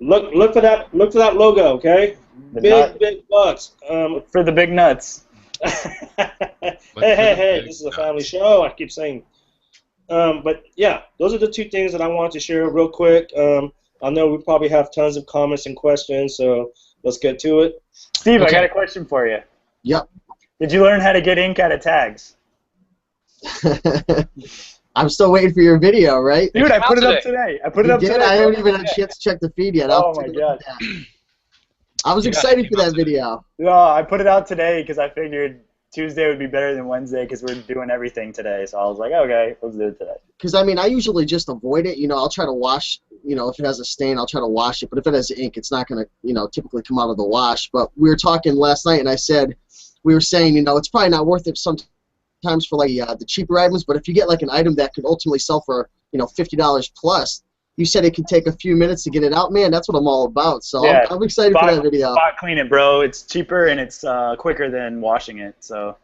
Look for that. Look for that logo. Okay. Big bucks. For the big nuts. Hey! This is a family show. I keep saying. But yeah, those are the two things that I wanted to share real quick. I know we probably have tons of comments and questions, so let's get to it. Steve, I got a question for you. Yep. Did you learn how to get ink out of tags? I'm still waiting for your video, right? Dude, I put it up today. I haven't even had a chance to check the feed yet. Oh my god. I was excited for that video. No, I put it out today because I figured Tuesday would be better than Wednesday because we're doing everything today. So I was like, okay, let's do it today. Because, I usually just avoid it. I'll try to wash, if it has a stain, I'll try to wash it. But if it has ink, it's not going to, typically come out of the wash. But we were talking last night, and we were saying, it's probably not worth it sometimes for, like, the cheaper items. But if you get, like, an item that could ultimately sell for, $50 plus, you said it could take a few minutes to get it out. Man, that's what I'm all about. So yeah, I'm excited for that video. Spot clean it, bro. It's cheaper and it's quicker than washing it. So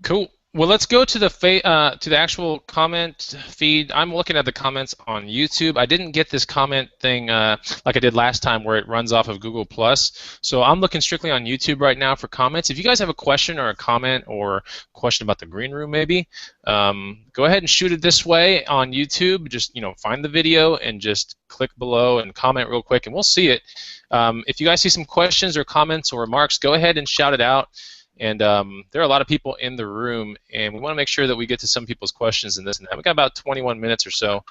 cool. Well, let's go to the actual comment feed. I'm looking at the comments on YouTube. I didn't get this comment thing like I did last time where it runs off of Google+. So I'm looking strictly on YouTube right now for comments. If you guys have a question or a comment or question about the green room maybe, go ahead and shoot it this way on YouTube. Just find the video and just click below and comment real quick and we'll see it. If you guys see some questions or comments or remarks, go ahead and shout it out. And there are a lot of people in the room, and we want to make sure that we get to some people's questions and this and that. We've got about 21 minutes or so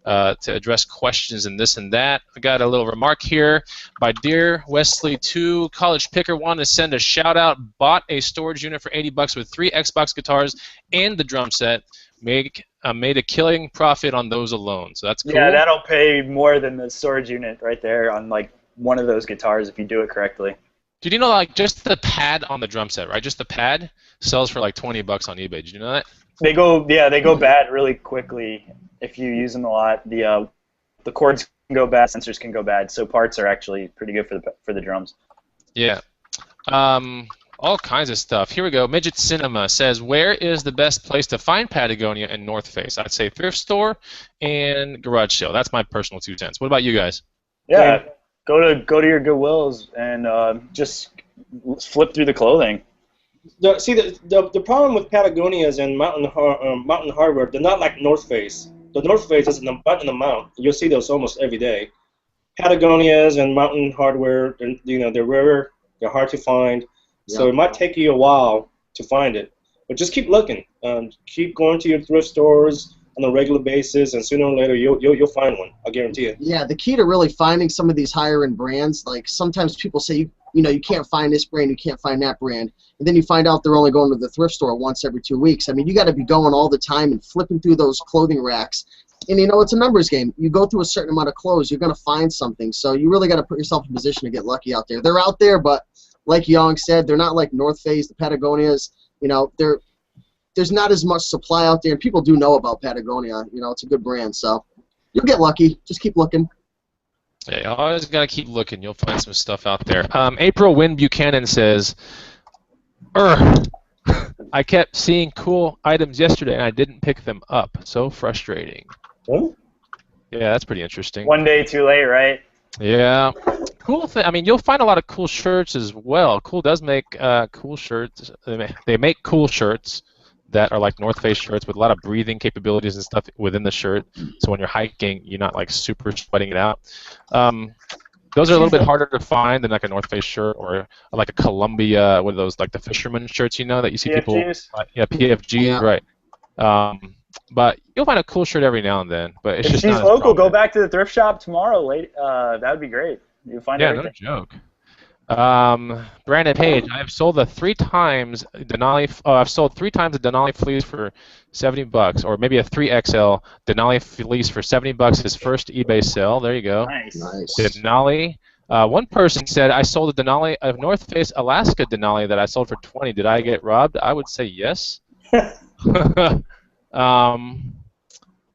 to address questions and this and that. I got a little remark here by Dear Wesley 2. College Picker wanted to send a shout out. Bought a storage unit for $80 with 3 Xbox guitars and the drum set. Made a killing profit on those alone. So that's cool. Yeah, that'll pay more than the storage unit right there on like one of those guitars if you do it correctly. Did you know like just the pad on the drum set, right? Just the pad sells for like $20 on eBay. Did you know that? They go bad really quickly if you use them a lot. The cords can go bad, sensors can go bad, so parts are actually pretty good for the drums. Yeah. All kinds of stuff. Here we go. Midget Cinema says, where is the best place to find Patagonia and North Face? I'd say thrift store and garage sale. That's my personal 2 cents. What about you guys? Yeah, go to your Goodwills and just flip through the clothing. The problem with Patagonias and Mountain Hardwear, they're not like North Face. The North Face is an abundant amount. You'll see those almost every day. Patagonias and Mountain Hardwear, they're rare. They're hard to find. So it might take you a while to find it, but just keep looking. Keep going to your thrift stores on a regular basis, and sooner or later you'll find one. I guarantee it. Yeah, the key to really finding some of these higher end brands, like sometimes people say you can't find this brand, you can't find that brand, and then you find out they're only going to the thrift store once every 2 weeks. I mean, you got to be going all the time and flipping through those clothing racks. And it's a numbers game. You go through a certain amount of clothes, you're going to find something. So you really got to put yourself in a position to get lucky out there. They're out there, but like Young said, they're not like North Face, the Patagonias. There's not as much supply out there, and people do know about Patagonia. It's a good brand, so you'll get lucky. Just keep looking. Yeah, you always got to keep looking. You'll find some stuff out there. April Wynn Buchanan says, I kept seeing cool items yesterday, and I didn't pick them up. So frustrating. Huh? Yeah, that's pretty interesting. One day too late, right? Yeah. Cool thing. I mean, you'll find a lot of cool shirts as well. Cool does make cool shirts. They make cool shirts that are like North Face shirts with a lot of breathing capabilities and stuff within the shirt. So when you're hiking, you're not like super sweating it out. Those are a little bit harder to find than like a North Face shirt or like a Columbia, what are those, like the fisherman shirts, that you see people. Yeah, PFG, Yeah. right. But you'll find a cool shirt every now and then. But it's If just she's not as local, go prominent. back to the thrift shop tomorrow. That would be great. You'll find everything. No joke. Brandon Page, I've sold I've sold 3 times a Denali fleece for $70, or maybe a 3XL Denali fleece for $70. His first eBay sale. There you go. Nice. Denali. One person said I sold a North Face Alaska Denali that I sold for $20. Did I get robbed? I would say yes.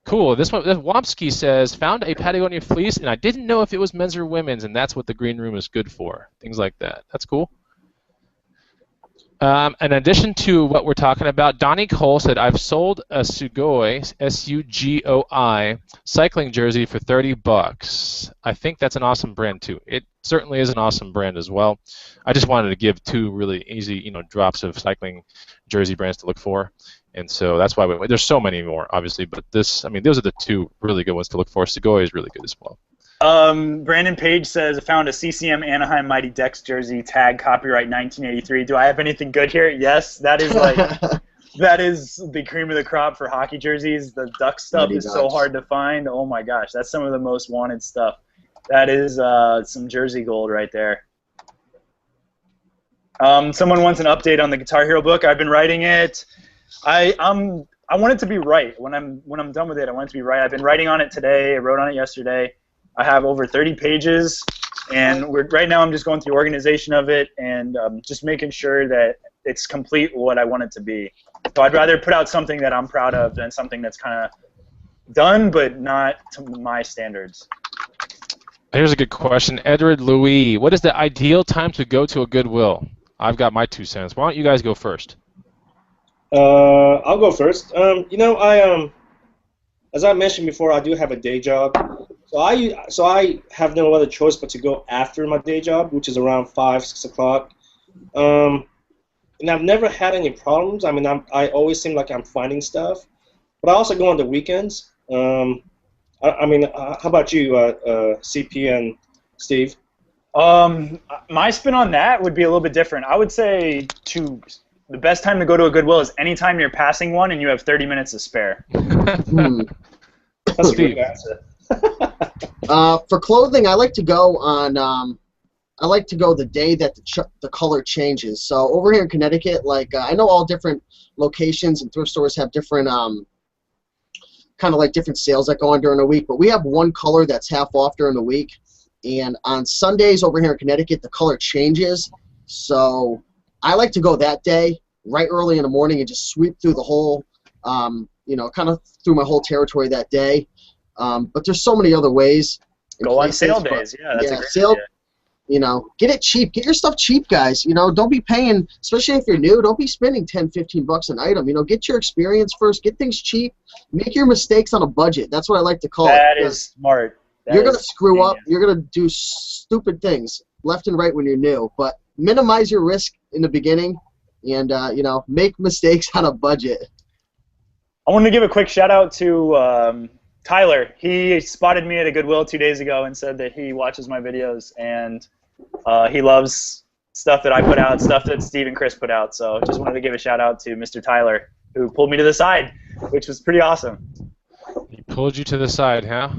Cool. This Wompsky says, found a Patagonia fleece, and I didn't know if it was men's or women's, and that's what the green room is good for. Things like that. That's cool. In addition to what we're talking about, Donnie Cole said, I've sold a Sugoi, S-U-G-O-I, cycling jersey for $30. I think that's an awesome brand, too. It certainly is an awesome brand as well. I just wanted to give 2 really easy, drops of cycling jersey brands to look for. And so that's why there's so many more, obviously, but those are the 2 really good ones to look for. Sugoi is really good as well. Brandon Page says, I found a CCM Anaheim Mighty Ducks jersey, tag copyright 1983. Do I have anything good here? Yes, that is that is the cream of the crop for hockey jerseys. The Ducks stuff is so hard to find. Oh my gosh, that's some of the most wanted stuff. That is some jersey gold right there. Someone wants an update on the Guitar Hero book. I've been writing it. I want it to be right. When I'm done with it, I want it to be right. I've been writing on it today. I wrote on it yesterday. I have over 30 pages, and right now I'm just going through organization of it and just making sure that it's complete what I want it to be. So I'd rather put out something that I'm proud of than something that's kind of done but not to my standards. Here's a good question. Edward Louis, what is the ideal time to go to a Goodwill? I've got my 2 cents. Why don't you guys go first? I'll go first. As I mentioned before, I do have a day job, so I have no other choice but to go after my day job, which is around 5, 6 o'clock. And I've never had any problems. I mean, I always seem like I'm finding stuff, but I also go on the weekends. How about you, CP and Steve? My spin on that would be a little bit different. I would say the best time to go to a Goodwill is anytime you're passing one and you have 30 minutes to spare. That's a Steve. good answer. For clothing, I like to go on. I like to go the day that the color changes. So over here in Connecticut, like I know all different locations and thrift stores have different kind of like different sales that go on during the week. But we have one color that's half off during the week, and on Sundays over here in Connecticut, the color changes. So I like to go that day, right early in the morning, and just sweep through the whole, kind of through my whole territory that day. But there's so many other ways. Go on sale days. Yeah, that's a great idea. Get it cheap. Get your stuff cheap, guys. Don't be paying, especially if you're new, don't be spending 10, 15 bucks an item. Get your experience first. Get things cheap. Make your mistakes on a budget. That's what I like to call it. That is smart. You're going to screw up. You're going to do stupid things left and right when you're new. But minimize your risk in the beginning and, make mistakes on a budget. I want to give a quick shout out to Tyler. He spotted me at a Goodwill 2 days ago and said that he watches my videos and he loves stuff that I put out, stuff that Steve and Chris put out. So just wanted to give a shout out to Mr. Tyler, who pulled me to the side, which was pretty awesome. He pulled you to the side, huh?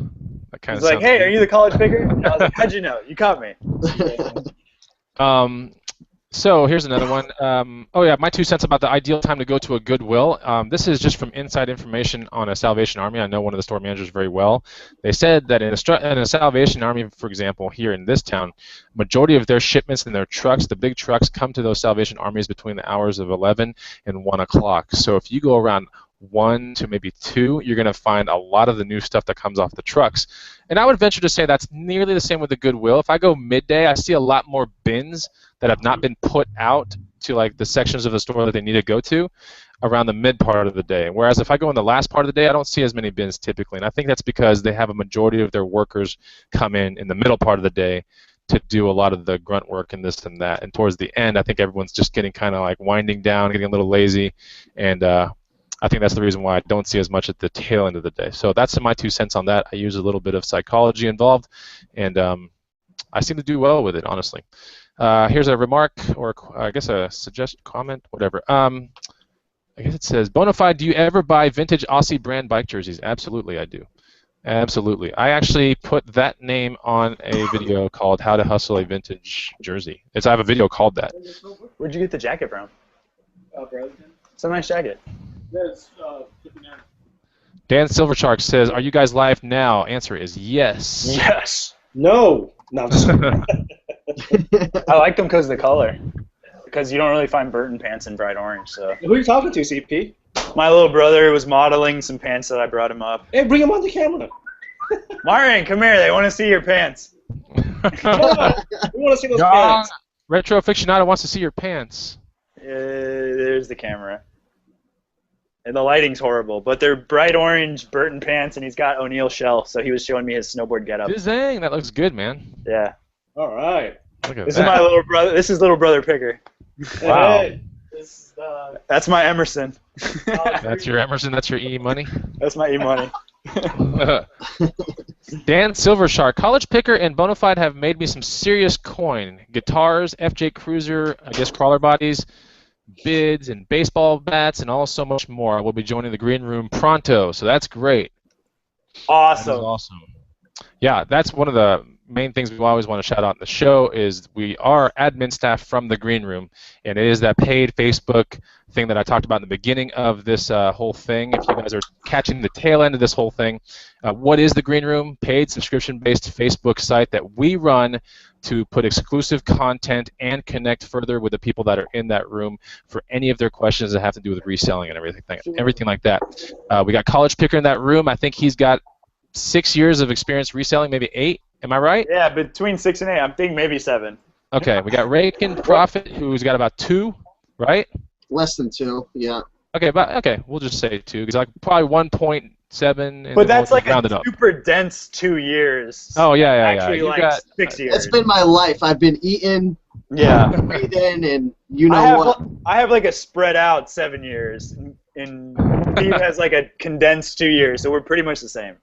That kind He's like, "Hey, are you the college picker?" And I was like, "How'd you know? You caught me." So here's another one. My 2 cents about the ideal time to go to a Goodwill. This is just from inside information on a Salvation Army. I know one of the store managers very well. They said that in a Salvation Army, for example, here in this town, majority of their shipments and their trucks, the big trucks, come to those Salvation Armies between the hours of 11 and 1 o'clock. So if you go around 1 to maybe 2, you're going to find a lot of the new stuff that comes off the trucks. And I would venture to say that's nearly the same with the Goodwill. If I go midday, I see a lot more bins that have not been put out to like the sections of the store that they need to go to around the mid part of the day. Whereas if I go in the last part of the day, I don't see as many bins typically. And I think that's because they have a majority of their workers come in the middle part of the day to do a lot of the grunt work and this and that. And towards the end, I think everyone's just getting kind of like winding down, getting a little lazy. And I think that's the reason why I don't see as much at the tail end of the day. So that's my 2 cents on that. I use a little bit of psychology involved, and I seem to do well with it, honestly. Here's a remark, or I guess a suggestion, comment, whatever. I guess it says, Bonafide, do you ever buy vintage Aussie brand bike jerseys? Absolutely, I do. Absolutely. I actually put that name on a video called How to Hustle a Vintage Jersey. I have a video called that. Where'd you get the jacket from? Burlington. It's a nice jacket. That's 59. Dan Silvershark says, are you guys live now? Answer is yes. Yes. No. No. I like them because of the color. Because you don't really find Burton Pants in bright orange. So. Who are you talking to, CP? My little brother was modeling some pants that I brought him up. Hey, bring him on the camera. Marion, come here. They want to see your pants. Come on. We want to see those pants. Retro Aficionado wants to see your pants. There's the camera. And the lighting's horrible, but they're bright orange Burton Pants, and he's got O'Neill shell, so he was showing me his snowboard getup. Dang, that looks good, man. Yeah. All right. Look at This that. is my little brother. This is little brother Picker. Wow. Hey, this, That's my Emerson. That's your Emerson, that's your E-money? That's my E-money. Dan Silvershark, College Picker and Bonafide have made me some serious coin. Guitars, FJ Cruiser, I guess crawler bodies, bids, and baseball bats, and all so much more. I will be joining the green room pronto, so that's great. Awesome. That is awesome. Yeah, that's one of the main things we always want to shout out in the show is we are admin staff from the green room, and it is that paid Facebook thing that I talked about in the beginning of this whole thing. If you guys are catching the tail end of this whole thing, what is the green room? Paid subscription-based Facebook site that we run to put exclusive content and connect further with the people that are in that room for any of their questions that have to do with reselling and everything like that. We got College Picker in that room. I think he's got 6 years of experience reselling, maybe 8. Am I right? Yeah, between 6 and 8. I'm thinking maybe 7. Okay, we got Raikin Profit, who's got about 2, right? Less than 2, yeah. Okay, we'll just say 2, because like probably 1.7. But that's like rounded a up. super dense 2 years. Oh yeah. Actually, You like got 6 years. It's been my life. I've been eating, Yeah. breathing, and you know what? I have like a spread out 7 years, and Steve has like a condensed 2 years, so we're pretty much the same.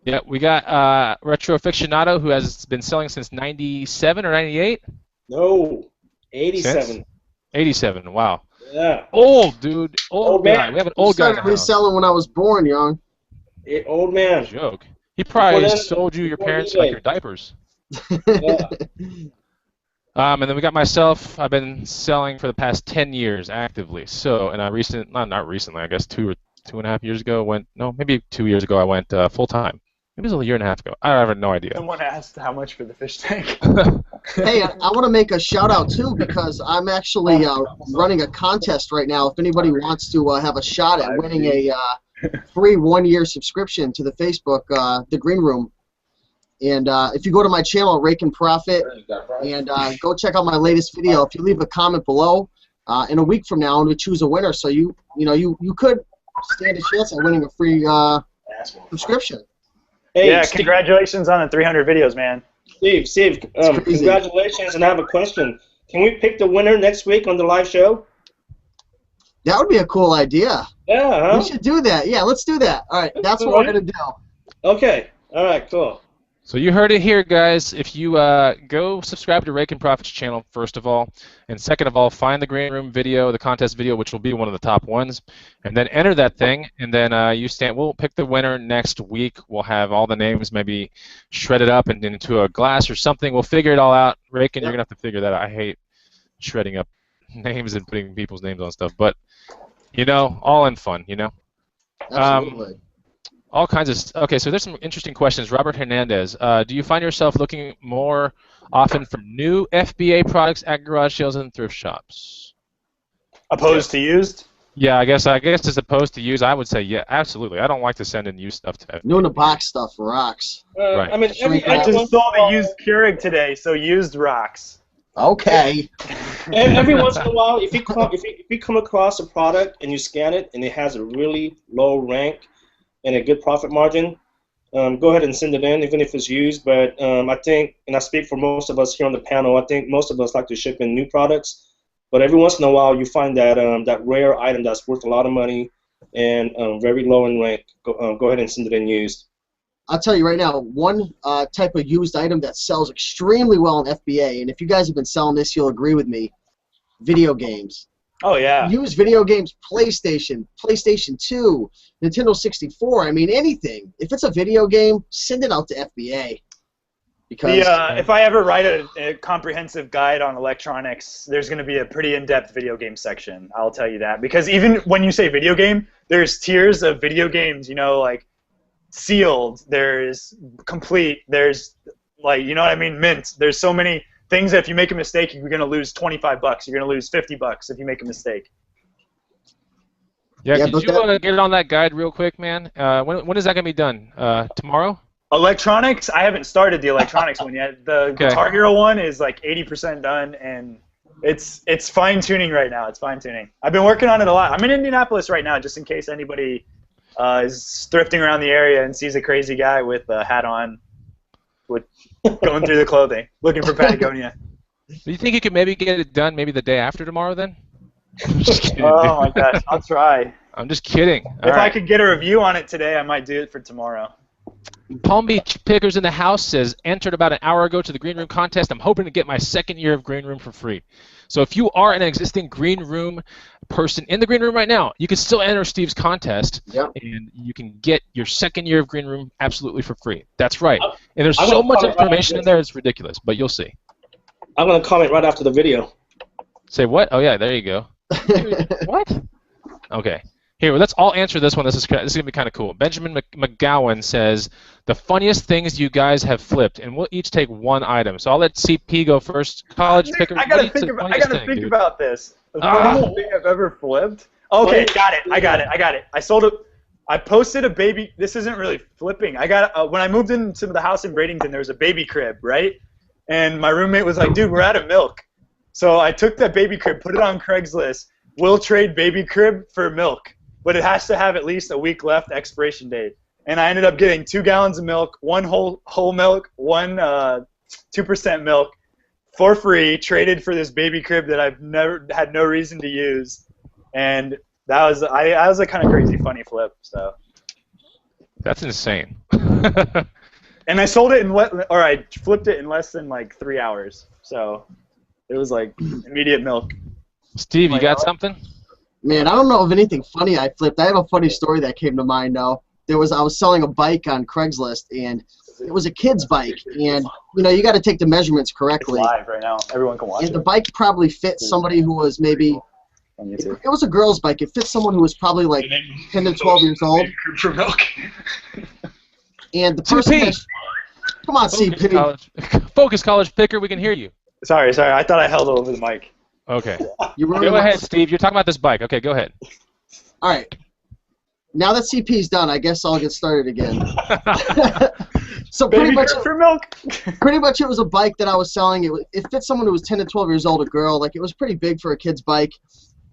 Yeah, we got Retro Aficionado, who has been selling since 97 or 98? no. 87. Since? 87, wow. Yeah. Old, dude. Old guy. man. We have an You old guy in started the house. reselling when I was born, young. Old man. Joke. He probably Before then- sold you your before parents eBay. like your diapers. Yeah. And then we got myself. I've been selling for the past 10 years actively. So, and I not recently, I guess 2.5 years ago maybe 2 years ago I went full time. Maybe it was a year and a half ago. I have no idea. Someone asked how much for the fish tank. Hey, I want to make a shout out too because I'm actually running a contest right now. If anybody wants to have a shot at winning a free 1-year subscription to the Facebook, the Green Room, and if you go to my channel, Rake and Profit, and go check out my latest video. If you leave a comment below, in a week from now, I'm going to choose a winner. So you could stand a chance at winning a free subscription. Hey, Yeah, Steve, congratulations on the 300 videos, man. Steve, crazy. congratulations, and I have a question. Can we pick the winner next week on the live show? That would be a cool idea. Yeah, huh? We should do that. Yeah, let's do that. All right, that's what we're going to do. Okay, all right, cool. So you heard it here, guys. If you go subscribe to Rake and Profit's channel, first of all, and second of all, find the Green Room video, the contest video, which will be one of the top ones, and then enter that thing, and then we'll pick the winner next week. We'll have all the names maybe shredded up and into a glass or something. We'll figure it all out. Rake, and you're going to have to figure that out. I hate shredding up names and putting people's names on stuff, but, all in fun, Absolutely. All kinds of. Okay, so there's some interesting questions. Robert Hernandez, do you find yourself looking more often for new FBA products at garage sales and thrift shops? Opposed to used? Yeah, I guess as opposed to used, I would say yeah, absolutely. I don't like to send in used stuff to FBA. New in the box stuff rocks. Right. I mean, I just saw the used Keurig today, so used rocks. Okay. every once in a while, if you come across a product and you scan it and it has a really low rank and a good profit margin, go ahead and send it in, even if it's used. But I think, and I speak for most of us here on the panel, I think most of us like to ship in new products. But every once in a while, you find that that rare item that's worth a lot of money and very low in rank. Go ahead and send it in used. I'll tell you right now, one type of used item that sells extremely well in FBA, and if you guys have been selling this, you'll agree with me, video games. Oh, yeah. Used video games, PlayStation 2, Nintendo 64, I mean, anything. If it's a video game, send it out to FBA. Because if I ever write a comprehensive guide on electronics, there's going to be a pretty in-depth video game section, I'll tell you that. Because even when you say video game, there's tiers of video games, like sealed, there's complete, there's like, you know what I mean, mint. There's so many things that if you make a mistake, you're going to lose $25. You're going to lose $50 if you make a mistake. Yeah, could you get on that guide real quick, man? When is that going to be done? Tomorrow? Electronics, I haven't started the electronics one yet. The Guitar Hero one is like 80% done, and it's fine-tuning right now. It's fine-tuning. I've been working on it a lot. I'm in Indianapolis right now, just in case anybody is thrifting around the area and sees a crazy guy with a hat on, going through the clothing, looking for Patagonia. Do you think you could maybe get it done maybe the day after tomorrow then? I'm just kidding, oh my gosh, I'll try. I'm just kidding. If I could get a review on it today, I might do it for tomorrow. Palm Beach Pickers in the House says, entered about an hour ago to the Green Room contest. I'm hoping to get my second year of Green Room for free. So if you are an existing Green Room person in the Green Room right now, you can still enter Steve's contest, and you can get your second year of Green Room absolutely for free. That's right. And there's so much information in there, it's ridiculous, but you'll see. I'm going to comment right after the video. Say what? Oh, yeah, there you go. What? Okay. Here, let's all answer this one. This is going to be kind of cool. Benjamin McGowan says, the funniest things you guys have flipped, and we'll each take one item. So I'll let CP go first. College picker. I gotta think about this. The funniest thing I've ever flipped. Okay, got it. I got it. I sold it. I posted a baby. This isn't really flipping. I got when I moved into the house in Bradenton, there was a baby crib, right? And my roommate was like, dude, we're out of milk. So I took that baby crib, put it on Craigslist. We'll trade baby crib for milk, but it has to have at least a week left expiration date. And I ended up getting 2 gallons of milk, one whole milk, one 2% milk for free, traded for this baby crib that I've never had no reason to use. And that was a kind of crazy funny flip. So that's insane. And I sold it I flipped it in less than like 3 hours. So it was like immediate milk. Steve, you got something? Man, I don't know of anything funny I flipped. I have a funny story that came to mind, though. I was selling a bike on Craigslist, and it was a kid's bike, and you got to take the measurements It's correctly. live right now. Everyone can watch And it. the bike probably fit somebody who was maybe. On YouTube. It was a girl's bike. It fit someone who was probably like 10 to 12 years old. For milk. And the person. CP. Come on, CP. Focus, college picker. We can hear you. Sorry. I thought I held over the mic. Okay. You Go ahead, Steve. You're talking about this bike. Okay, go ahead. All right. Now that CP's done, I guess I'll get started again. So pretty much for milk. Pretty much, it was a bike that I was selling. It fit someone who was 10 to 12 years old, a girl. Like, it was pretty big for a kid's bike.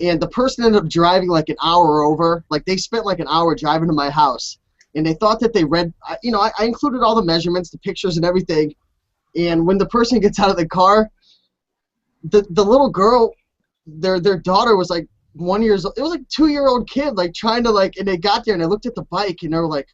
And the person ended up driving like an hour over. Like, they spent like an hour driving to my house. And they thought that they read, I included all the measurements, the pictures and everything. And when the person gets out of the car, the little girl, their daughter was like 1 year old. It was like a 2-year-old kid, like trying to and they got there and they looked at the bike and they were like,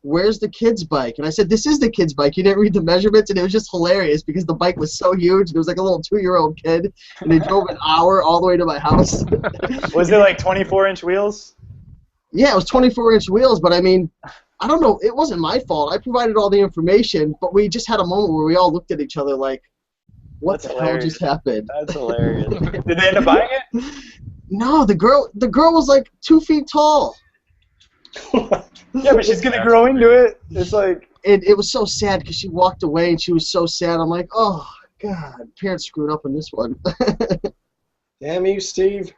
where's the kid's bike? And I said, this is the kid's bike. You didn't read the measurements? And it was just hilarious because the bike was so huge. There was like a little 2-year-old kid, and they drove an hour all the way to my house. Was it like 24-inch wheels? Yeah, it was 24-inch wheels, but I mean, I don't know. It wasn't my fault. I provided all the information, but we just had a moment where we all looked at each other like, what the hell just happened? That's hilarious. Did they end up buying it? No, the girl was like 2 feet tall. Yeah, but she's gonna grow into it. It's like it was so sad because she walked away and she was so sad. I'm like, oh God, parents screwed up on this one. Damn you, Steve.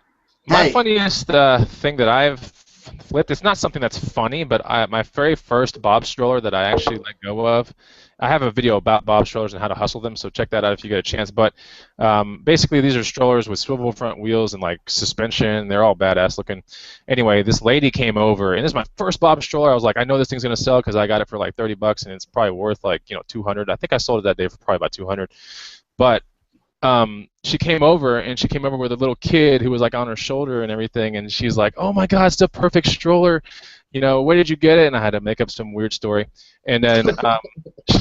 My funniest thing that I've flipped, it's not something that's funny, but my very first Bob stroller that I actually let go of, I have a video about Bob strollers and how to hustle them, so check that out if you get a chance. But basically, these are strollers with swivel front wheels and like suspension. They're all badass looking. Anyway, this lady came over, and this is my first Bob stroller. I was like, I know this thing's gonna sell because I got it for like $30, and it's probably worth like $200. I think I sold it that day for probably about $200. But she came over, and she came over with a little kid who was like on her shoulder and everything, and she's like, oh my God, it's the perfect stroller. Where did you get it? And I had to make up some weird story. And then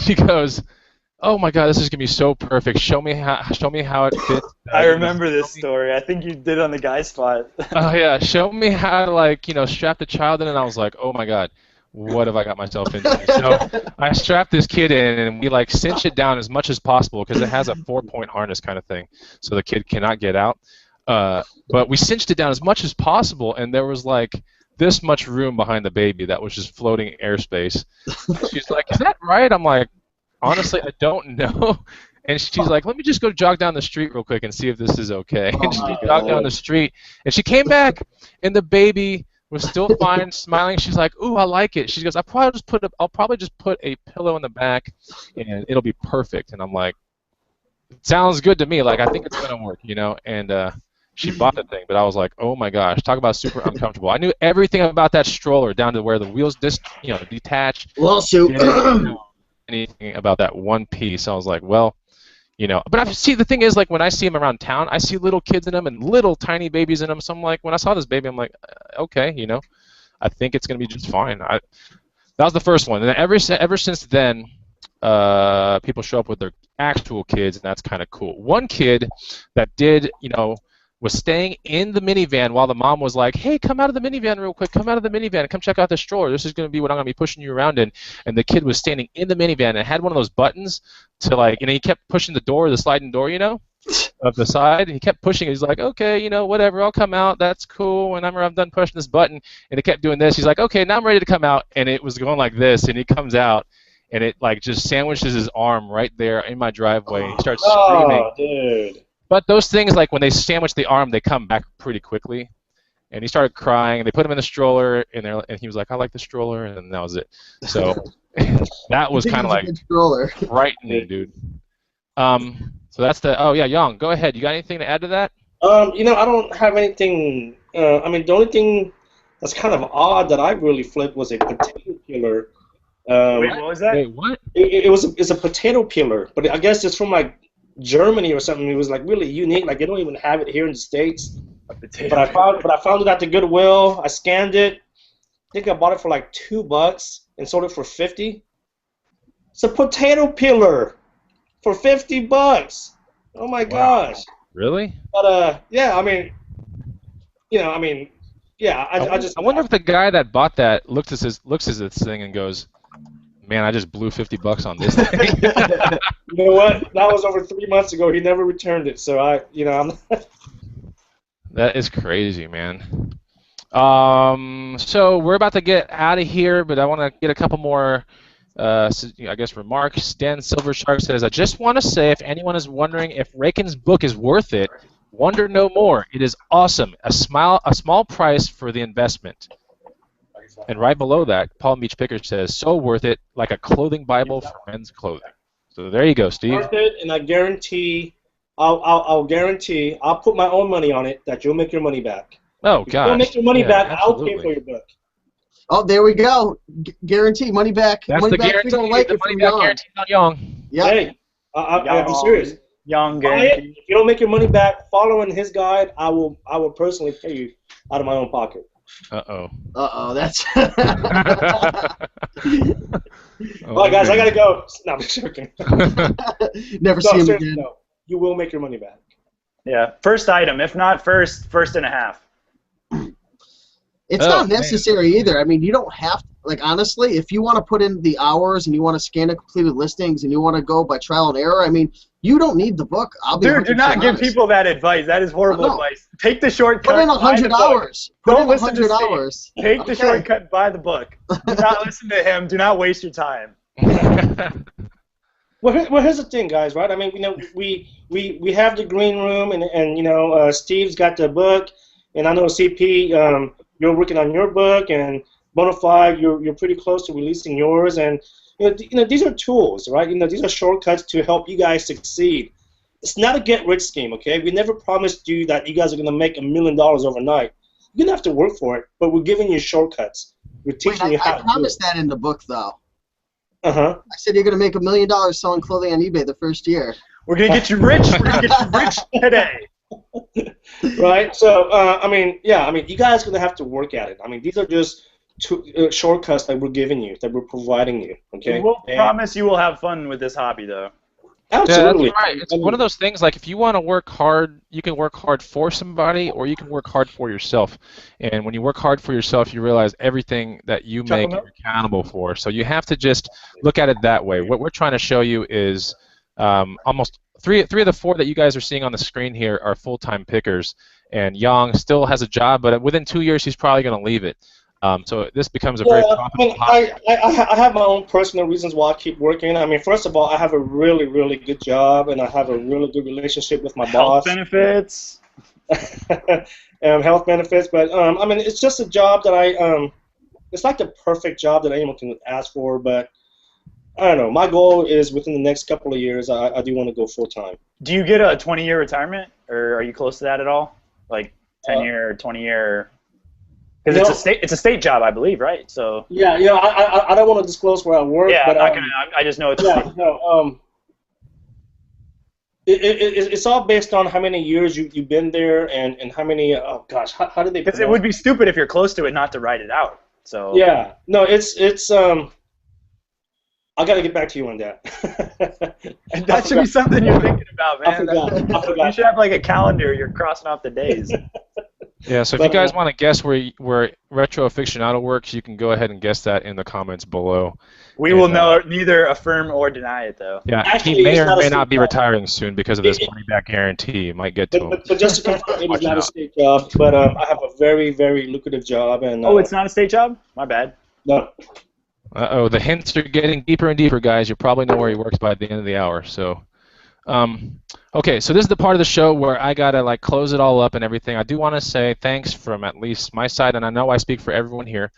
she goes, oh my God, this is gonna be so perfect. Show me how it fits. I remember this story. I think you did it on the guy spot. Oh yeah, show me how to strap the child in. And I was like, oh my God, what have I got myself into? So I strapped this kid in, and we cinch it down as much as possible because it has a 4-point harness kind of thing, so the kid cannot get out. But we cinched it down as much as possible, and there was this much room behind the baby that was just floating airspace. She's like, is that right? I'm like, honestly, I don't know. And she's like, let me just go jog down the street real quick and see if this is okay. And she jogged down the street, and she came back, and the baby was still fine, smiling. She's like, ooh, I like it. She goes, I'll probably just put a pillow in the back, and it'll be perfect. And I'm like, it sounds good to me. I think it's gonna work, And she bought the thing, but I was like, oh my gosh, talk about super uncomfortable. I knew everything about that stroller down to where the wheels detach. Lawsuit. Didn't know anything about that one piece. I was like, well, But the thing is, when I see them around town, I see little kids in them and little tiny babies in them. So I'm like, when I saw this baby, I'm like, okay, I think it's gonna be just fine. That was the first one, and ever since then, people show up with their actual kids, and that's kind of cool. One kid that did, was staying in the minivan while the mom was like, hey, come out of the minivan real quick, come out of the minivan and come check out the stroller. This is going to be what I'm going to be pushing you around in. And the kid was standing in the minivan and had one of those buttons to he kept pushing the door, the sliding door, of the side. And he kept pushing it. He's like, okay, whatever, I'll come out. That's cool. Whenever I'm done pushing this button. And it kept doing this. He's like, okay, now I'm ready to come out. And it was going like this. And he comes out. And it just sandwiches his arm right there in my driveway. And he starts screaming. Oh, dude. But those things, when they sandwich the arm, they come back pretty quickly. And he started crying. And they put him in the stroller, and he was like, I like the stroller, and that was it. So that was kind of frightening, dude. So that's oh yeah, Young, go ahead. You got anything to add to that? I don't have anything. The only thing that's kind of odd that I really flipped was a potato peeler. Wait, what was that? Wait, what? It's a potato peeler, but I guess it's from Germany or something. It was really unique. They don't even have it here in the States. But I found it at the Goodwill. I scanned it. I think I bought it for $2 and sold it for $50. It's a potato peeler for $50. Oh my gosh. Really? But yeah, yeah, I wonder if the guy that bought that looks at this thing and goes, "Man, I just blew $50 on this thing." You know what? That was over 3 months ago. He never returned it. So I'm. That is crazy, man. So we're about to get out of here, but I want to get a couple more, I guess, remarks. Dan Silvershark says, "I just want to say, if anyone is wondering if Rakin's book is worth it, wonder no more. It is awesome. A small price for the investment." And right below that, Palm Beach Picker says, "So worth it, like a clothing Bible for men's clothing." So there you go, Steve. Worth it, and I guarantee, I'll guarantee, I'll put my own money on it that you'll make your money back. Oh, If gosh. you'll make your money Yeah, back, absolutely. I'll pay for your book. Oh, there we go. Guarantee money back. That's money the back if guarantee. we don't like The it money from back Young. guarantee on Young. Yep. Hey, I'm serious. Young Buy it. guarantee. If you don't make your money back following his guide, I will personally pay you out of my own pocket. Uh-oh. Uh-oh, that's... All right, guys, I gotta go. No, I'm joking. Never No, see him seriously, again. no. You will make your money back. Yeah, first item. If not first and a half. It's Oh, not man. necessary either. I mean, you don't have to, like, honestly, if you want to put in the hours and you want to scan the completed listings and you want to go by trial and error, I mean, you don't need the book. I'll be Dude, do not 100% give honest. people that advice. That is horrible No. advice. Take the shortcut. Put in buy the 100 book. hours. Put Don't in listen to 100 Steve. hours. Take the Okay. shortcut. Buy the book. Do not listen to him. Do not waste your time. Well, here's the thing, guys. Right? I mean, we have the green room, and Steve's got the book, and I know CP, you're working on your book, and Bonafide, you're pretty close to releasing yours, and these are tools, right? These are shortcuts to help you guys succeed. It's not a get-rich scheme, okay? We never promised you that you guys are gonna make $1 million overnight. You're gonna have to work for it, but we're giving you shortcuts. We're Wait, teaching you how I to promised that in the book, though. Uh-huh. I said you're going to make $1 million selling clothing on eBay the first year. We're gonna get you rich. We're gonna get you rich today. Right. So, you guys are gonna have to work at it. I mean, these are just shortcuts that we're giving you, that we're providing you. Okay. We'll And- promise you will have fun with this hobby, though. Absolutely. Yeah, that's right. It's one of those things, like, if you want to work hard, you can work hard for somebody, or you can work hard for yourself. And when you work hard for yourself, you realize everything that you make, milk? you're accountable for. So you have to just look at it that way. What we're trying to show you is almost three of the four that you guys are seeing on the screen here are full-time pickers. And Yang still has a job, but within 2 years, he's probably going to leave it. So this becomes a very profitable hobby. I have my own personal reasons why I keep working. I mean, first of all, I have a really, really good job, and I have a really good relationship with my Health boss. benefits. Health benefits, but I mean, it's just a job that it's like the perfect job that anyone can ask for, but I don't know. My goal is within the next couple of years, I do want to go full time. Do you get a 20-year retirement, or are you close to that at all? Like 10-year or 20-year? Because it's a state job, I believe, right? So. Yeah, I don't want to disclose where I work. Yeah, but, I'm not gonna. I just know it's. Yeah, no. It's all based on how many years you've been there and how many. Oh gosh, how did they? Because it would be stupid if you're close to it not to write it out. So. Yeah, no, it's I gotta get back to you on that. That should be something you're thinking about, man. I forgot. You should have like a calendar. You're crossing off the days. Yeah, so if you guys want to guess where Retro Aficionado works, you can go ahead and guess that in the comments below. We will neither affirm or deny it, though. Yeah, Actually, he may it's or not a may state not be job. retiring soon because of this money-back guarantee. It might get to him. But just to confirm, it Watch is not a out. state job. But I have a very, very lucrative job, and Oh, it's not a state job? My bad. no. Uh-oh, the hints are getting deeper and deeper, guys. You probably know where he works by the end of the hour. So, okay, so this is the part of the show where I gotta close it all up and everything. I do want to say thanks from at least my side, and I know I speak for everyone here.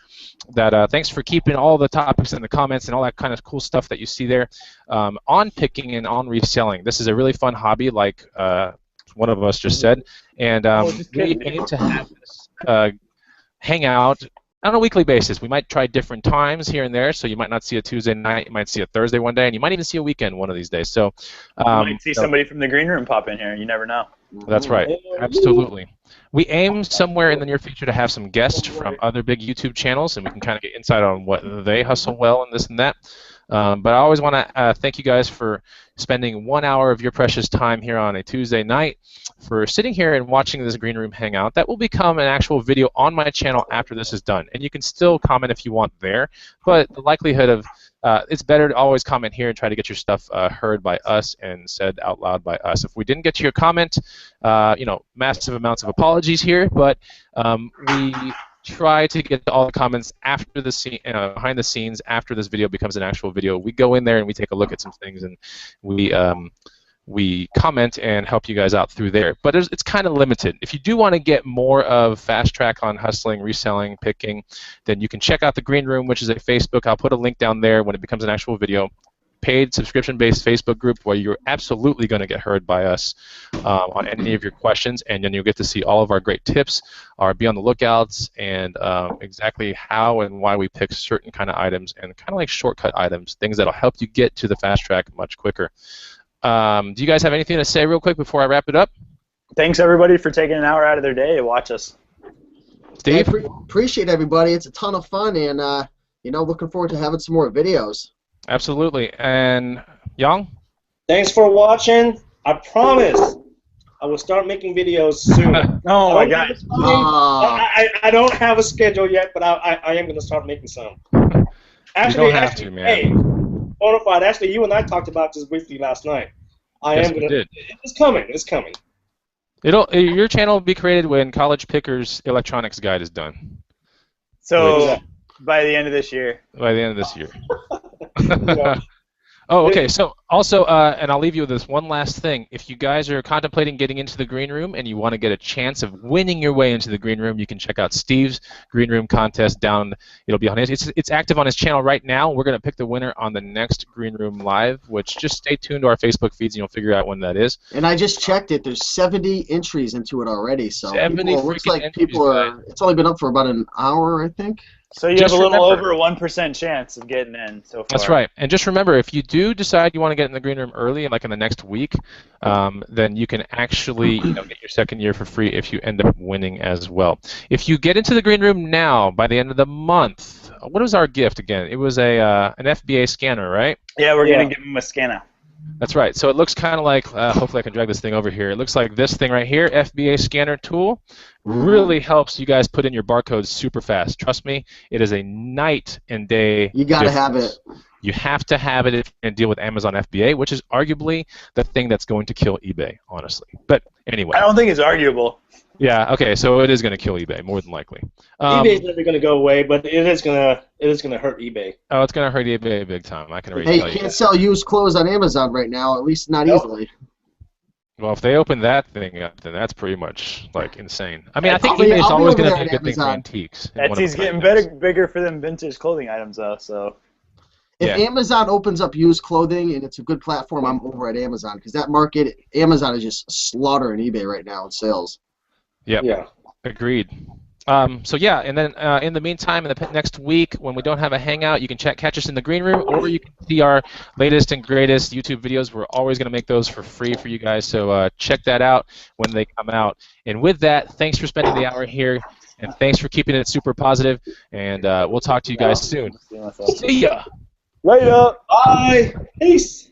That thanks for keeping all the topics in the comments and all that kind of cool stuff that you see there on picking and on reselling. This is a really fun hobby, like one of us just said, and we aim to have this hangout on a weekly basis. We might try different times here and there, so you might not see a Tuesday night, you might see a Thursday one day, and you might even see a weekend one of these days. So You might see somebody from the green room pop in here. You never know. that's right, absolutely. We aim somewhere in the near future to have some guests from other big YouTube channels, and we can kind of get insight on what they hustle well and this and that. But I always want to thank you guys for spending 1 hour of your precious time here on a Tuesday night, for sitting here and watching this Green Room Hangout. That will become an actual video on my channel after this is done. And you can still comment if you want there, but the likelihood of it's better to always comment here and try to get your stuff heard by us and said out loud by us. If we didn't get to your comment, massive amounts of apologies here, but we try to get to all the comments after the scene, behind the scenes, after this video becomes an actual video. We go in there and we take a look at some things, and we comment and help you guys out through there. But it's kind of limited. If you do want to get more of Fast Track on hustling, reselling, picking, then you can check out the Green Room, which is a Facebook. I'll put a link down there when it becomes an actual video. Paid subscription-based Facebook group where you're absolutely going to get heard by us on any of your questions, and then you'll get to see all of our great tips, our be on the lookouts, and exactly how and why we pick certain kind of items, and kind of like shortcut items, things that'll help you get to the Fast Track much quicker. Do you guys have anything to say real quick before I wrap it up? Thanks everybody for taking an hour out of their day to watch us. Steve? Appreciate everybody. It's a ton of fun, and looking forward to having some more videos. Absolutely. And Yang? Thanks for watching. I promise I will start making videos soon. Oh my God. I don't have a schedule yet, but I am going to start making some. Actually, you don't have to, man. Hey, Bonafide, actually, you and I talked about this briefly last night. It's coming. It's coming. Your channel will be created when College Pickers Electronics Guide is done. So by the end of this year. By the end of this year. Oh, okay. So also, and I'll leave you with this one last thing. If you guys are contemplating getting into the Green Room and you want to get a chance of winning your way into the Green Room, you can check out Steve's Green Room contest down. It'll be on his. It's active on his channel right now. We're gonna pick the winner on the next Green Room Live, which just stay tuned to our Facebook feeds and you'll figure out when that is. And I just checked it. There's 70 entries into it already. So it looks like entries, people are. It's only been up for about an hour, I think. So you have a little over a 1% chance of getting in so far. That's right. And just remember, if you do decide you want to get in the Green Room early, like in the next week, then you can actually get your second year for free if you end up winning as well. If you get into the Green Room now, by the end of the month, what was our gift again? It was an FBA scanner, right? Yeah, we're going to give them a scanner. That's right. So it looks kind of like, hopefully I can drag this thing over here. It looks like this thing right here, FBA scanner tool. Really helps you guys put in your barcodes super fast. Trust me, it is a night and day. You got to have it. You have to have it and deal with Amazon FBA, which is arguably the thing that's going to kill eBay, honestly. But anyway. I don't think it's arguable. Yeah. Okay. So it is going to kill eBay more than likely. eBay's never going to go away, but it is going to hurt eBay. Oh, it's going to hurt eBay big time. I can already tell you. Hey, you can't sell used clothes on Amazon right now, at least not easily. Well, if they open that thing up, then that's pretty much like insane. I mean, I think eBay is always going to be a good thing for antiques. Etsy's getting bigger for them vintage clothing items, though. So. If Amazon opens up used clothing and it's a good platform, I'm over at Amazon because that market, Amazon is just slaughtering eBay right now in sales. Yep. Yeah. Agreed. So yeah, and then in the meantime, in the next week, when we don't have a hangout, you can catch us in the Green Room, or you can see our latest and greatest YouTube videos. We're always going to make those for free for you guys, so check that out when they come out. And with that, thanks for spending the hour here, and thanks for keeping it super positive, and we'll talk to you guys soon. See ya. Later. Bye. Peace.